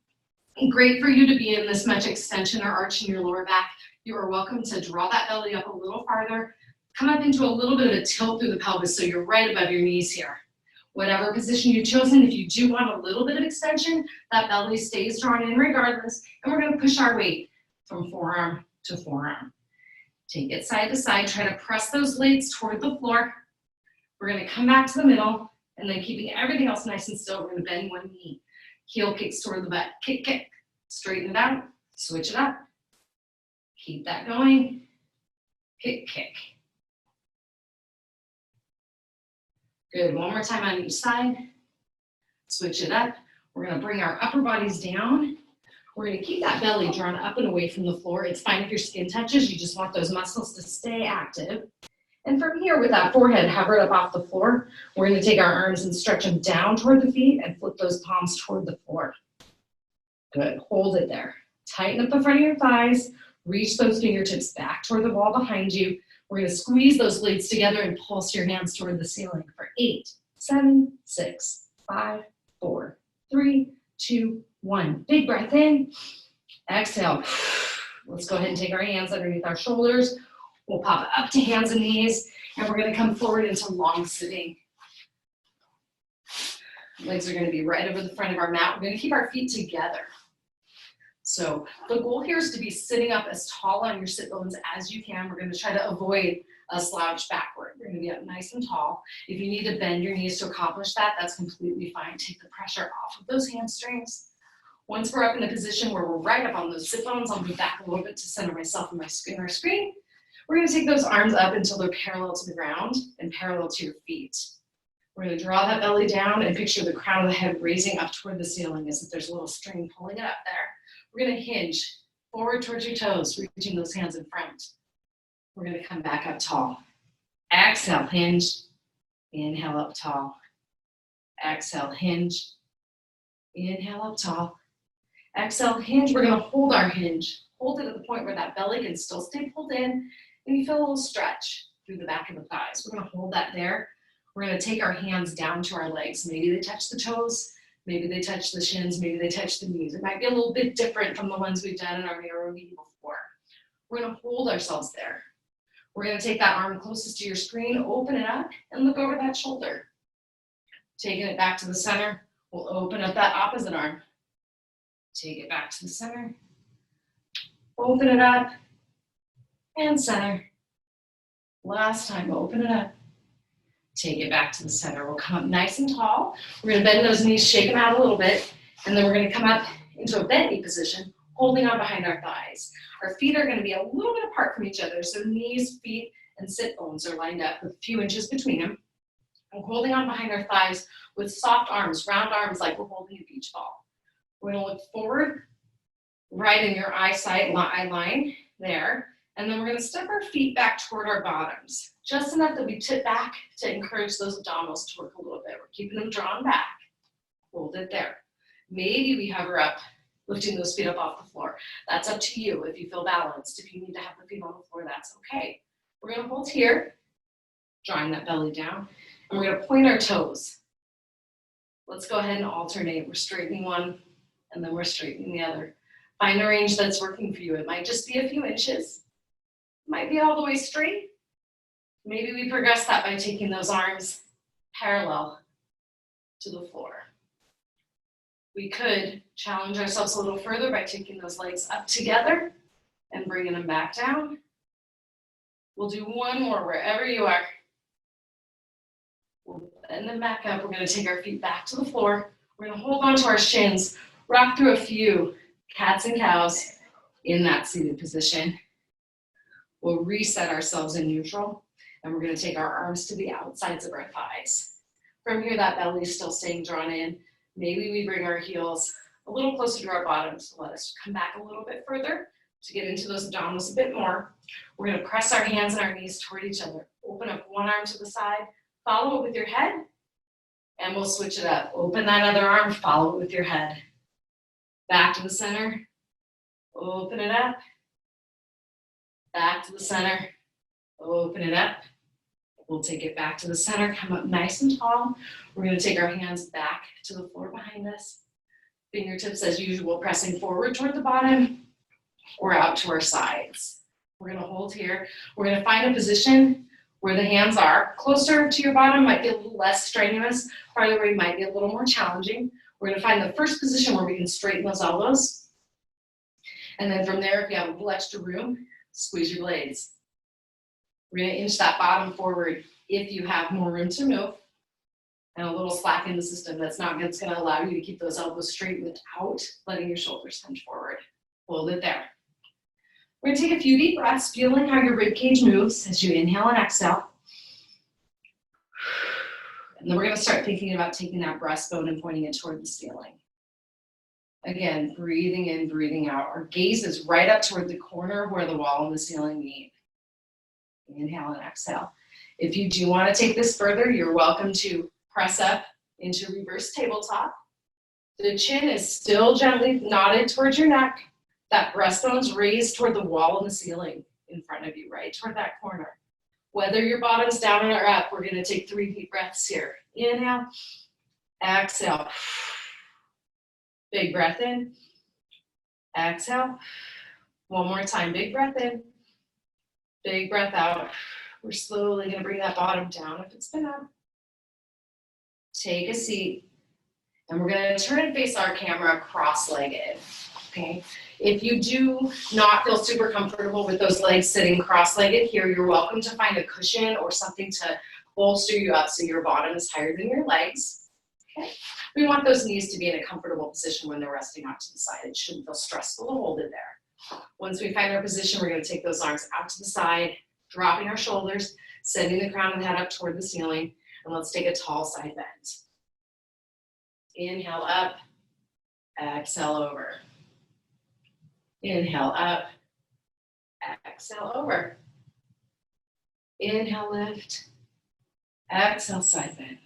great for you to be in this much extension or arch in your lower back, you are welcome to draw that belly up a little farther. Come up into a little bit of a tilt through the pelvis so you're right above your knees here. Whatever position you've chosen, if you do want a little bit of extension, that belly stays drawn in regardless, and we're gonna push our weight from forearm to forearm. Take it side to side, try to press those legs toward the floor. We're gonna come back to the middle, and then keeping everything else nice and still, we're gonna bend one knee. Heel kicks toward the butt, kick, kick. Straighten it out, switch it up. Keep that going, kick, kick. Good, one more time on each side. Switch it up. We're gonna bring our upper bodies down. We're gonna keep that belly drawn up and away from the floor. It's fine if your skin touches, you just want those muscles to stay active. And from here, with that forehead hovered up off the floor, we're gonna take our arms and stretch them down toward the feet and flip those palms toward the floor. Good, hold it there. Tighten up the front of your thighs, reach those fingertips back toward the wall behind you. We're gonna squeeze those blades together and pulse your hands toward the ceiling for 8, 7, 6, 5, 4, 3, 2, 1. Big breath in, exhale. Let's go ahead and take our hands underneath our shoulders. We'll pop up to hands and knees, and we're gonna come forward into long sitting. Legs are gonna be right over the front of our mat. We're gonna keep our feet together. So the goal here is to be sitting up as tall on your sit bones as you can. We're gonna try to avoid a slouch backward. We're gonna be up nice and tall. If you need to bend your knees to accomplish that, that's completely fine. Take the pressure off of those hamstrings. Once we're up in a position where we're right up on those sit bones, I'll move back a little bit to center myself and our screen. We're gonna take those arms up until they're parallel to the ground and parallel to your feet. We're gonna draw that belly down and picture the crown of the head raising up toward the ceiling as if there's a little string pulling it up there. We're gonna hinge forward towards your toes, reaching those hands in front. We're gonna come back up tall. Exhale, hinge. Inhale up tall. Exhale, hinge. Inhale up tall. Exhale, hinge. We're gonna hold our hinge. Hold it at the point where that belly can still stay pulled in, and you feel a little stretch through the back of the thighs. We're gonna hold that there. We're gonna take our hands down to our legs. Maybe they touch the toes. Maybe they touch the shins, maybe they touch the knees. It might be a little bit different from the ones we've done in our narrow knee before. We're gonna hold ourselves there. We're gonna take that arm closest to your screen, open it up, and look over that shoulder. Taking it back to the center, we'll open up that opposite arm. Take it back to the center. Open it up, and center. Last time, open it up. Take it back to the center. We'll come up nice and tall. We're gonna bend those knees, shake them out a little bit, and then we're gonna come up into a bent knee position, holding on behind our thighs. Our feet are gonna be a little bit apart from each other, so knees, feet, and sit bones are lined up with a few inches between them. And holding on behind our thighs with soft arms, round arms like we're holding a beach ball. We're gonna look forward, right in your eye line there. And then we're gonna step our feet back toward our bottoms, just enough that we tip back to encourage those abdominals to work a little bit. We're keeping them drawn back. Hold Hold it there. Maybe we hover up, lifting those feet up off the floor. That's up to you if you feel balanced. If you need to have the feet on the floor, that's okay. We're gonna hold here, drawing that belly down, and we're gonna point our toes. Let's go ahead and alternate. We're straightening one, and then we're straightening the other. Find a range that's working for you. It might just be a few inches. It might be all the way straight. Maybe we progress that by taking those arms parallel to the floor. We could challenge ourselves a little further by taking those legs up together and bringing them back down. We'll do one more wherever you are. We'll bend them back up. We're going to take our feet back to the floor. We're going to hold on to our shins, rock through a few cats and cows in that seated position. We'll reset ourselves in neutral, and we're going to take our arms to the outsides of our thighs. From here, that belly is still staying drawn in. Maybe we bring our heels a little closer to our bottoms to let us come back a little bit further to get into those abdominals a bit more. We're going to press our hands and our knees toward each other. Open up one arm to the side, follow it with your head, and we'll switch it up. Open that other arm, follow it with your head. Back to the center, open it up. Back to the center, open it up. We'll take it back to the center, come up nice and tall. We're going to take our hands back to the floor behind us. Fingertips, as usual, pressing forward toward the bottom or out to our sides. We're going to hold here. We're going to find a position where the hands are closer to your bottom, might be a little less strenuous, farther away might be a little more challenging. We're going to find the first position where we can straighten those elbows. And then from there, if you have a little extra room, squeeze your blades. We're going to inch that bottom forward if you have more room to move, and a little slack in the system. That's going to allow you to keep those elbows straight without letting your shoulders hunch forward. Hold it there. We're going to take a few deep breaths, feeling how your rib cage moves as you inhale and exhale. And then we're going to start thinking about taking that breastbone and pointing it toward the ceiling. Again, breathing in, breathing out. Our gaze is right up toward the corner where the wall and the ceiling meet. Inhale and exhale. If you do want to take this further, you're welcome to press up into reverse tabletop. The chin is still gently nodded towards your neck. That breastbone's raised toward the wall and the ceiling in front of you, right toward that corner. Whether your bottom's down or up, we're going to take 3 deep breaths here. Inhale, exhale. Big breath in, exhale. One more time, big breath in, big breath out. We're slowly going to bring that bottom down if it's been up. Take a seat, and we're going to turn and face our camera cross-legged, okay? If you do not feel super comfortable with those legs sitting cross-legged here, you're welcome to find a cushion or something to bolster you up so your bottom is higher than your legs, okay? We want those knees to be in a comfortable position when they're resting out to the side. It shouldn't feel stressful to hold it there. Once we find our position, we're going to take those arms out to the side, dropping our shoulders, sending the crown of the head up toward the ceiling, and let's take a tall side bend. Inhale up, exhale over. Inhale up, exhale over. Inhale, lift, exhale, side bend.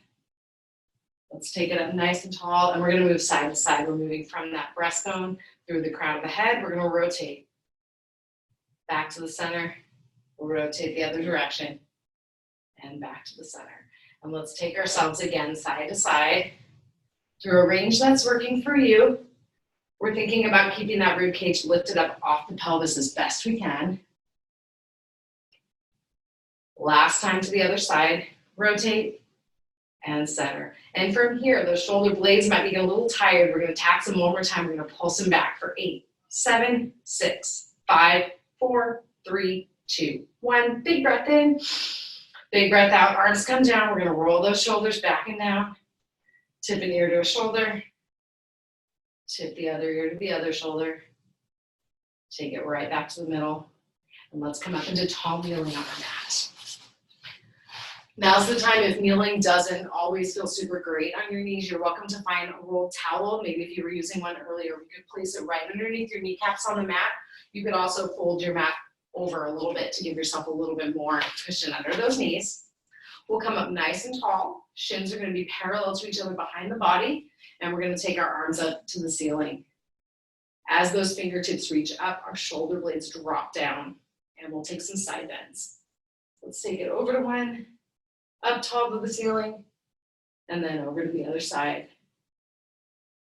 Let's take it up nice and tall, and we're going to move side to side. We're moving from that breastbone through the crown of the head. We're going to rotate back to the center. We'll rotate the other direction and back to the center. And let's take ourselves again side to side through a range that's working for you. We're thinking about keeping that rib cage lifted up off the pelvis as best we can. Last time to the other side, rotate and center. And from here, those shoulder blades might be a little tired. We're going to tax them one more time. We're going to pulse them back for 8, 7, 6, 5, 4, 3, 2, 1. Big breath in, big breath out. Arms come down. We're going to roll those shoulders back and down. Tip an ear to a shoulder. Tip the other ear to the other shoulder. Take it right back to the middle. And let's come up into tall kneeling on our mat. Now's the time. If kneeling doesn't always feel super great on your knees, you're welcome to find a rolled towel. Maybe if you were using one earlier, we could place it right underneath your kneecaps on the mat. You could also fold your mat over a little bit to give yourself a little bit more cushion under those knees. We'll come up nice and tall. Shins are going to be parallel to each other behind the body. And we're gonna take our arms up to the ceiling. As those fingertips reach up, our shoulder blades drop down, and we'll take some side bends. Let's take it over to one, up tall to the ceiling, and then over to the other side.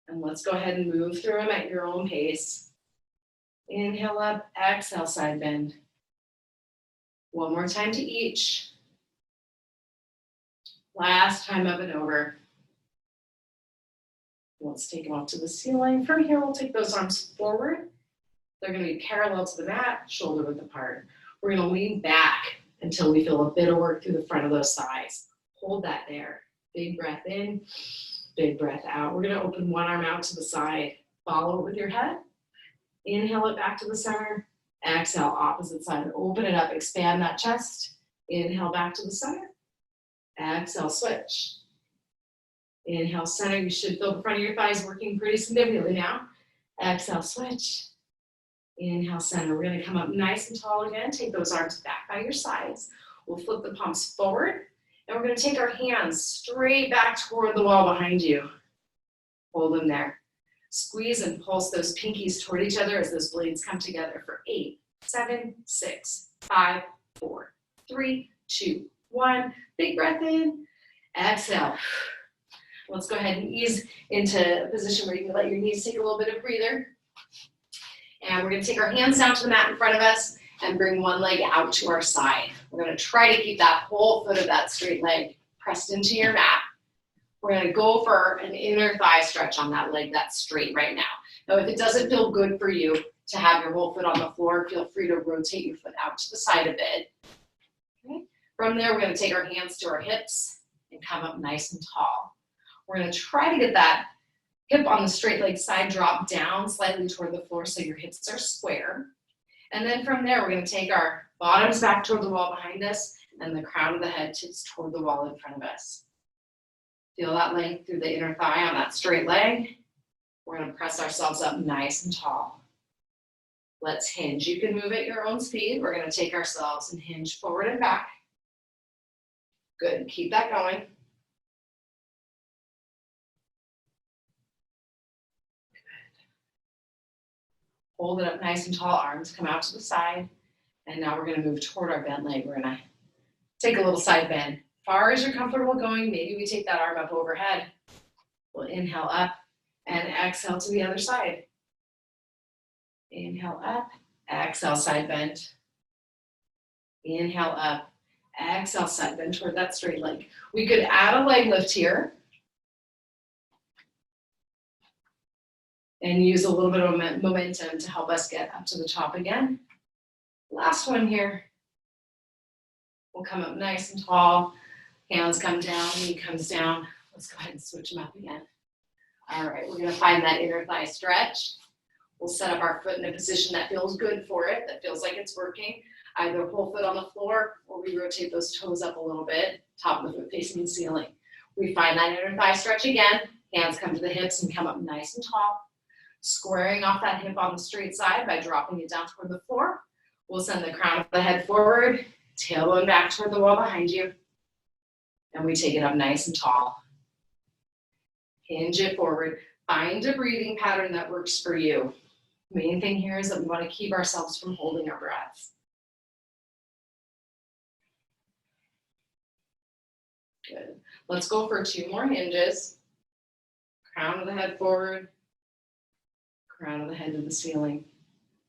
And let's go ahead and move through them at your own pace. Inhale up, exhale, side bend. One more time to each. Last time up and over. Let's take them up to the ceiling. From here, we'll take those arms forward. They're going to be parallel to the mat, shoulder width apart. We're going to lean back until we feel a bit of work through the front of those thighs. Hold that there. Big breath in, big breath out. We're going to open one arm out to the side. Follow it with your head. Inhale it back to the center. Exhale, opposite side. Open it up, expand that chest. Inhale back to the center. Exhale, switch. Inhale, center. You should feel the front of your thighs working pretty significantly now. Exhale, switch. Inhale, center. We're going to come up nice and tall again. Take those arms back by your sides. We'll flip the palms forward. And we're going to take our hands straight back toward the wall behind you. Hold them there. Squeeze and pulse those pinkies toward each other as those blades come together for 8, 7, 6, 5, 4, 3, 2, 1. Big breath in. Exhale. Let's go ahead and ease into a position where you can let your knees take a little bit of breather. And we're going to take our hands down to the mat in front of us and bring one leg out to our side. We're going to try to keep that whole foot of that straight leg pressed into your mat. We're going to go for an inner thigh stretch on that leg that's straight right now. Now, if it doesn't feel good for you to have your whole foot on the floor, feel free to rotate your foot out to the side a bit. Okay. From there, we're going to take our hands to our hips and come up nice and tall. We're going to try to get that hip on the straight leg side drop down slightly toward the floor so your hips are square. And then from there, we're going to take our bottoms back toward the wall behind us and the crown of the head tips toward the wall in front of us. Feel that length through the inner thigh on that straight leg. We're going to press ourselves up nice and tall. Let's hinge. You can move at your own speed. We're going to take ourselves and hinge forward and back. Good. Keep that going. Hold it up nice and tall, arms come out to the side. And now we're going to move toward our bent leg. We're going to take a little side bend. Far as you're comfortable going, maybe we take that arm up overhead. We'll inhale up and exhale to the other side. Inhale up, exhale, side bend. Inhale up, exhale, side bend toward that straight leg. We could add a leg lift here. And use a little bit of momentum to help us get up to the top again. Last one here. We'll come up nice and tall. Hands come down, knee comes down. Let's go ahead and switch them up again. All right, we're going to find that inner thigh stretch. We'll set up our foot in a position that feels good for it, that feels like it's working. Either whole foot on the floor or we rotate those toes up a little bit, top of the foot facing the ceiling. We find that inner thigh stretch again. Hands come to the hips and come up nice and tall. Squaring off that hip on the straight side by dropping it down toward the floor. We'll send the crown of the head forward, tailbone back toward the wall behind you. And we take it up nice and tall. Hinge it forward. Find a breathing pattern that works for you. Main thing here is that we want to keep ourselves from holding our breath. Good. Let's go for 2 more hinges. Crown of the head forward. Crown of the head to the ceiling.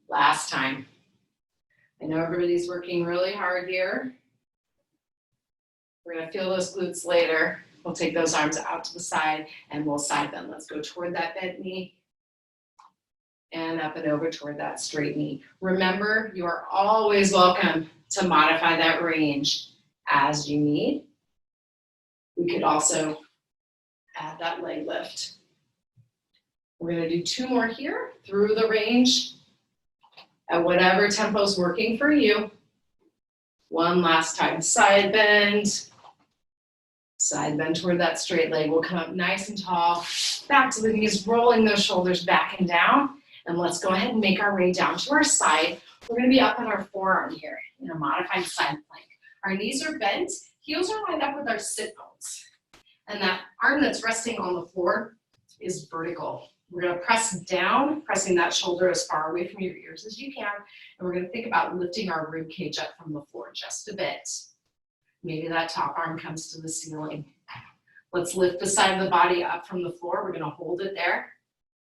Last time. I know everybody's working really hard here. We're going to feel those glutes later. We'll take those arms out to the side and we'll side bend. Let's go toward that bent knee and up and over toward that straight knee. Remember, you are always welcome to modify that range as you need. We could also add that leg lift. We're going to do 2 more here through the range at whatever tempo is working for you. One last time, side bend. Side bend toward that straight leg. We'll come up nice and tall, back to the knees, rolling those shoulders back and down. And let's go ahead and make our way down to our side. We're going to be up on our forearm here in a modified side plank. Our knees are bent, heels are lined up with our sit bones. And that arm that's resting on the floor is vertical. We're gonna press down, pressing that shoulder as far away from your ears as you can, and we're gonna think about lifting our rib cage up from the floor just a bit. Maybe that top arm comes to the ceiling. Let's lift the side of the body up from the floor. We're gonna hold it there.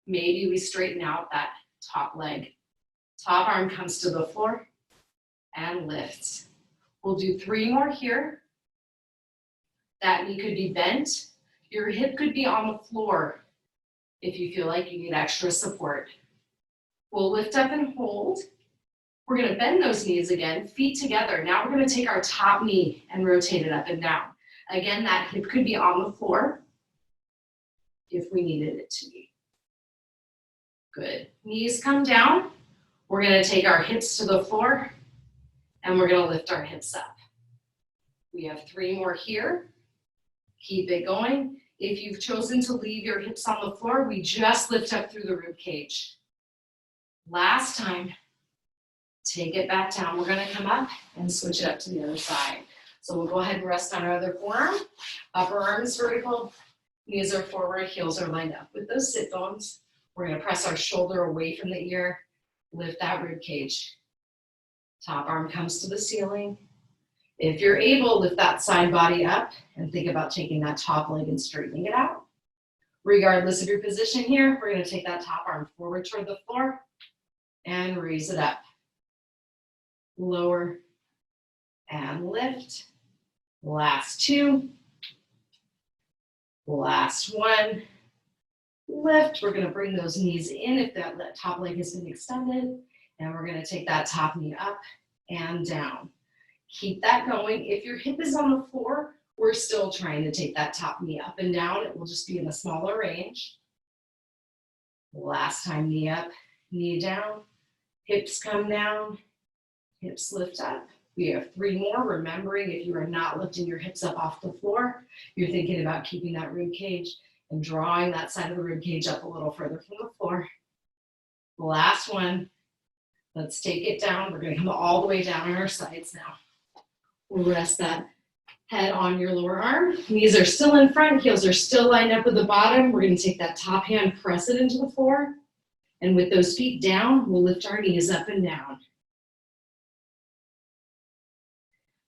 Maybe we straighten out that top leg. Top arm comes to the floor and lifts. We'll do 3 more here. That knee could be bent. Your hip could be on the floor if you feel like you need extra support. We'll lift up and hold. We're gonna bend those knees again, feet together. Now we're gonna take our top knee and rotate it up and down. Again, that hip could be on the floor if we needed it to be. Good. Knees come down. We're gonna take our hips to the floor and we're gonna lift our hips up. We have 3 more here. Keep it going. If you've chosen to leave your hips on the floor, we just lift up through the rib cage. Last time, take it back down. We're gonna come up and switch it up to the other side. So we'll go ahead and rest on our other forearm. Upper arm is vertical, knees are forward, heels are lined up. With those sit bones, we're gonna press our shoulder away from the ear, lift that rib cage. Top arm comes to the ceiling. If you're able, lift that side body up and think about taking that top leg and straightening it out. Regardless of your position here, we're gonna take that top arm forward toward the floor and raise it up. Lower and lift. Last 2. Last 1. Lift. We're gonna bring those knees in if that top leg has been extended. And we're gonna take that top knee up and down. Keep that going. If your hip is on the floor, we're still trying to take that top knee up and down. It will just be in a smaller range. Last time, knee up, knee down, hips come down, hips lift up. We have 3 more. Remembering if you are not lifting your hips up off the floor, you're thinking about keeping that rib cage and drawing that side of the rib cage up a little further from the floor. Last one. Let's take it down. We're gonna come all the way down on our sides now. We'll rest that head on your lower arm. Knees are still in front, heels are still lined up with the bottom. We're gonna take that top hand, press it into the floor. And with those feet down, we'll lift our knees up and down.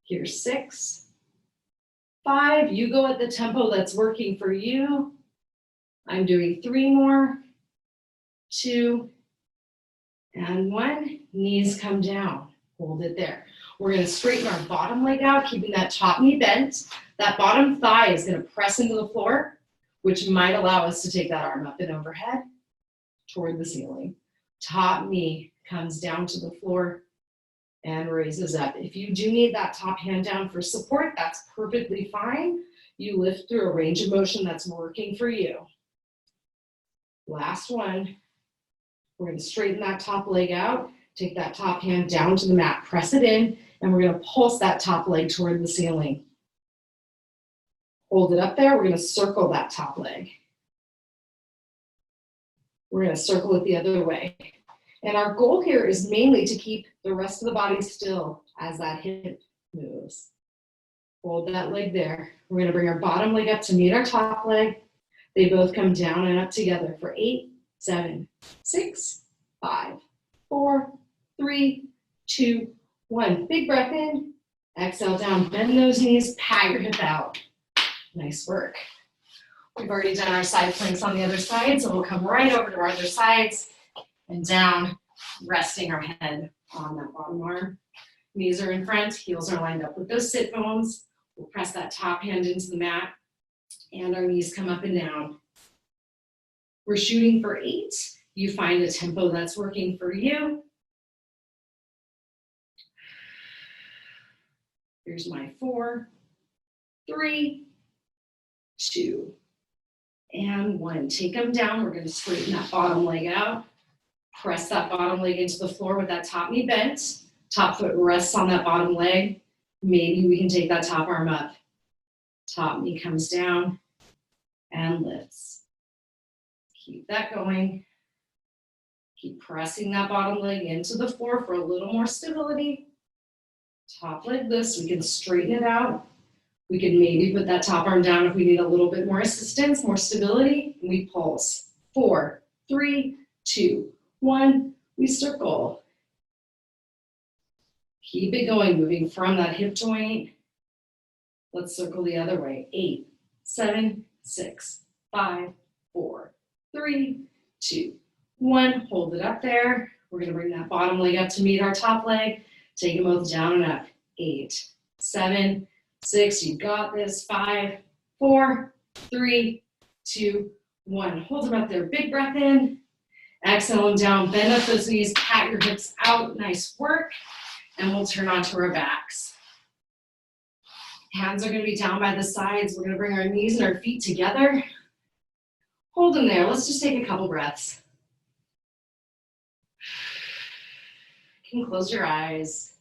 Here's 6, 5. You go at the tempo that's working for you. I'm doing 3 more, 2, and 1. Knees come down. Hold it there. We're going to straighten our bottom leg out, keeping that top knee bent. That bottom thigh is going to press into the floor, which might allow us to take that arm up and overhead toward the ceiling. Top knee comes down to the floor and raises up. If you do need that top hand down for support, that's perfectly fine. You lift through a range of motion that's working for you. Last one. We're going to straighten that top leg out. Take that top hand down to the mat, press it in, and we're going to pulse that top leg toward the ceiling. Hold it up there. We're going to circle that top leg. We're going to circle it the other way. And our goal here is mainly to keep the rest of the body still as that hip moves. Hold that leg there. We're going to bring our bottom leg up to meet our top leg. They both come down and up together for 8, 7, 6, 5, 4, 3, 2, 1. Big breath in. Exhale down. Bend those knees. Pat your hip out. Nice work. We've already done our side planks on the other side, so we'll come right over to our other sides and down, resting our head on that bottom arm. Knees are in front, heels are lined up with those sit bones. We'll press that top hand into the mat, and our knees come up and down. We're shooting for 8. You find a tempo that's working for you. Here's my 4, 3, 2, and 1. Take them down. We're going to straighten that bottom leg out. Press that bottom leg into the floor with that top knee bent. Top foot rests on that bottom leg. Maybe we can take that top arm up. Top knee comes down and lifts. Keep that going. Keep pressing that bottom leg into the floor for a little more stability. Top leg lifts. We can straighten it out. We can maybe put that top arm down if we need a little bit more assistance, more stability. We pulse. 4, 3, 2, 1. We circle. Keep it going, moving from that hip joint. Let's circle the other way. 8, 7, 6, 5, 4, 3, 2, 1. Hold it up there. We're going to bring that bottom leg up to meet our top leg. Take them both down and up. 8, 7, 6. You got this. 5, 4, 3, 2, 1. Hold them up there. Big breath in. Exhale them down. Bend up those knees. Pat your hips out. Nice work. And we'll turn onto our backs. Hands are going to be down by the sides. We're going to bring our knees and our feet together. Hold them there. Let's just take a couple breaths. You can close your eyes.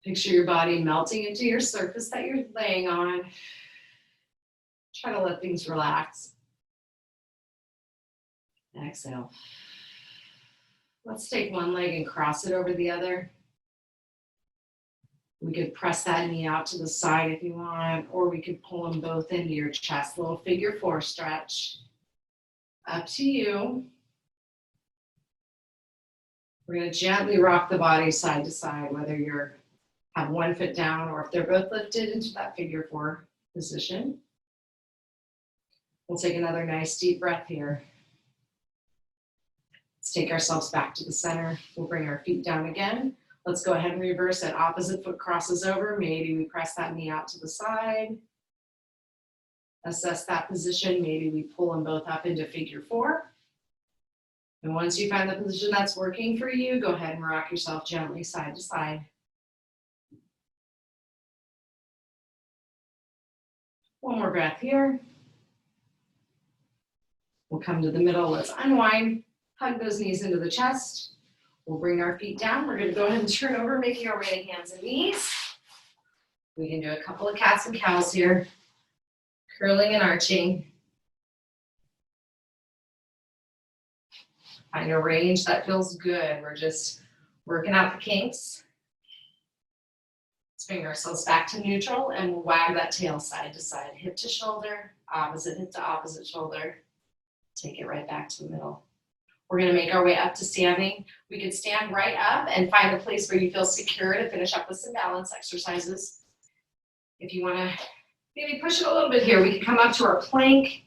Picture your body melting into your surface that you're laying on. Try to let things relax. Exhale. Let's take one leg and cross it over the other. We could press that knee out to the side if you want, or we could pull them both into your chest. Little figure 4 stretch. Up to you. We're going to gently rock the body side to side, whether you have one foot down or if they're both lifted into that figure 4 position. We'll take another nice deep breath here. Let's take ourselves back to the center. We'll bring our feet down again. Let's go ahead and reverse it. Opposite foot crosses over. Maybe we press that knee out to the side. Assess that position. Maybe we pull them both up into figure 4. And once you find the position that's working for you, go ahead and rock yourself gently side to side. One more breath here. We'll come to the middle. Let's unwind. Hug those knees into the chest. We'll bring our feet down. We're going to go ahead and turn over, making our way to hands and knees. We can do a couple of cats and cows here. Curling and arching. Find a range that feels good. We're just working out the kinks. Let's bring ourselves back to neutral and we'll wag that tail side to side, hip to shoulder, opposite hip to opposite shoulder. Take it right back to the middle. We're going to make our way up to standing. We could stand right up and find a place where you feel secure to finish up with some balance exercises. If you want to maybe push it a little bit here, we could come up to our plank.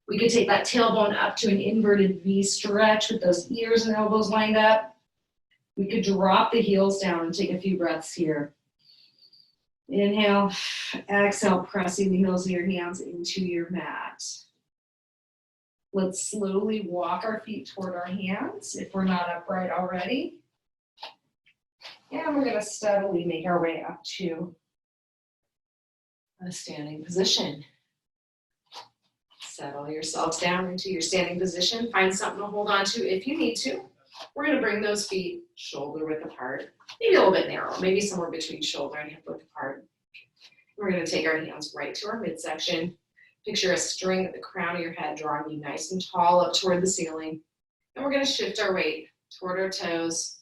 We could take that tailbone up to an inverted V stretch with those ears and elbows lined up. We could drop the heels down and take a few breaths here. Inhale, exhale, pressing the heels of your hands into your mat. Let's slowly walk our feet toward our hands if we're not upright already. And we're going to steadily make our way up to a standing position. Settle yourselves down into your standing position. Find something to hold on to if you need to. We're going to bring those feet shoulder width apart, maybe a little bit narrow, maybe somewhere between shoulder and hip width apart. We're going to take our hands right to our midsection. Picture a string at the crown of your head, drawing you nice and tall up toward the ceiling. And we're going to shift our weight toward our toes,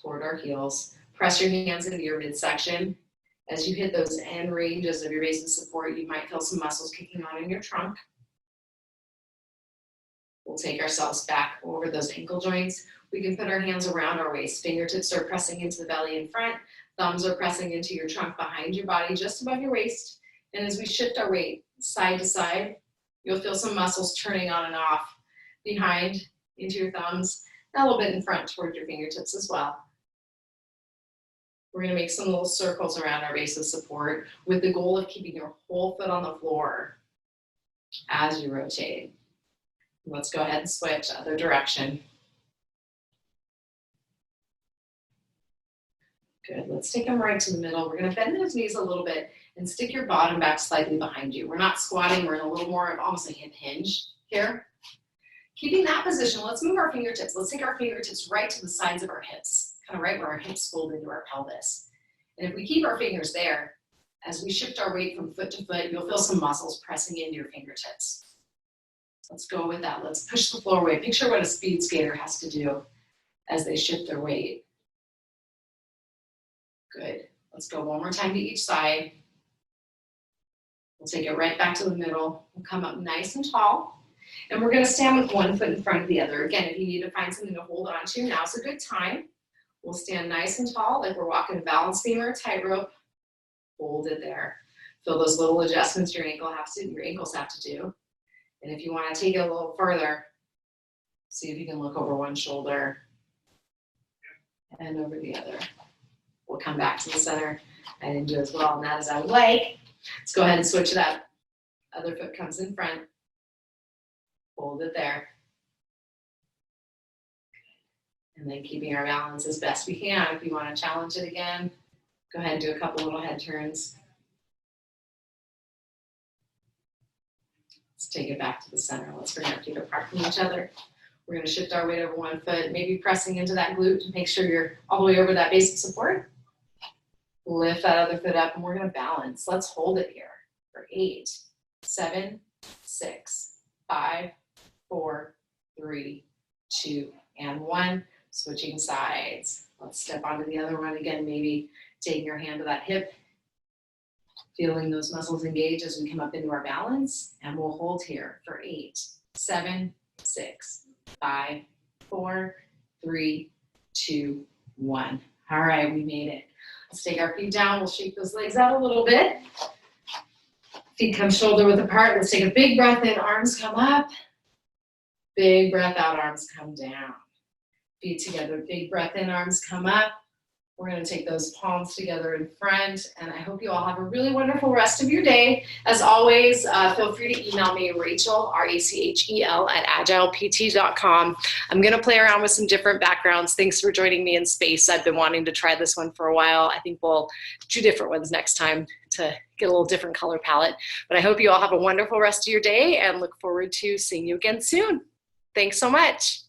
toward our heels. Press your hands into your midsection. As you hit those end ranges of your base of support, you might feel some muscles kicking on in your trunk. We'll take ourselves back over those ankle joints. We can put our hands around our waist. Fingertips are pressing into the belly in front. Thumbs are pressing into your trunk behind your body, just above your waist. And as we shift our weight side to side, you'll feel some muscles turning on and off behind into your thumbs, and a little bit in front toward your fingertips as well. We're going to make some little circles around our base of support with the goal of keeping your whole foot on the floor as you rotate. Let's go ahead and switch other direction. Good. Let's take them right to the middle. We're going to bend those knees a little bit and stick your bottom back slightly behind you. We're not squatting. We're in a little more of almost a hip hinge here. Keeping that position, let's move our fingertips. Let's take our fingertips right to the sides of our hips, kind of right where our hips fold into our pelvis. And if we keep our fingers there, as we shift our weight from foot to foot, you'll feel some muscles pressing into your fingertips. Let's go with that. Let's push the floor away. Picture what a speed skater has to do as they shift their weight. Good. Let's go one more time to each side. We'll take it right back to the middle. We'll come up nice and tall. And we're gonna stand with one foot in front of the other. Again, if you need to find something to hold on to, now's a good time. We'll stand nice and tall, like we're walking a balance beam or a tightrope. Hold it there. Feel those little adjustments your ankles have to do. And if you want to take it a little further, see if you can look over one shoulder and over the other. We'll come back to the center. I didn't do as well on that as I would like. Let's go ahead and switch it up. Other foot comes in front. Hold it there. And then keeping our balance as best we can. If you want to challenge it again, go ahead and do a couple little head turns. Let's take it back to the center. Let's bring our feet apart from each other. We're going to shift our weight over one foot, maybe pressing into that glute to make sure you're all the way over that base of support. Lift that other foot up and we're going to balance. Let's hold it here for 8, 7, 6, 5, 4, 3, 2, and 1. Switching sides. Let's step onto the other one again, maybe taking your hand to that hip, feeling those muscles engage as we come up into our balance, and we'll hold here for 8, 7, 6, 5, 4, 3, 2, 1. All right, we made it. Let's take our feet down. We'll shake those legs out a little bit. Feet come shoulder width apart. Let's take a big breath in, arms come up. Big breath out, arms come down. Feet together, big breath in, arms come up. We're going to take those palms together in front, and I hope you all have a really wonderful rest of your day. As always, feel free to email me, Rachel, R-A-C-H-E-L, at agilept.com. I'm going to play around with some different backgrounds. Thanks for joining me in space. I've been wanting to try this one for a while. I think we'll do different ones next time to get a little different color palette. But I hope you all have a wonderful rest of your day and look forward to seeing you again soon. Thanks so much.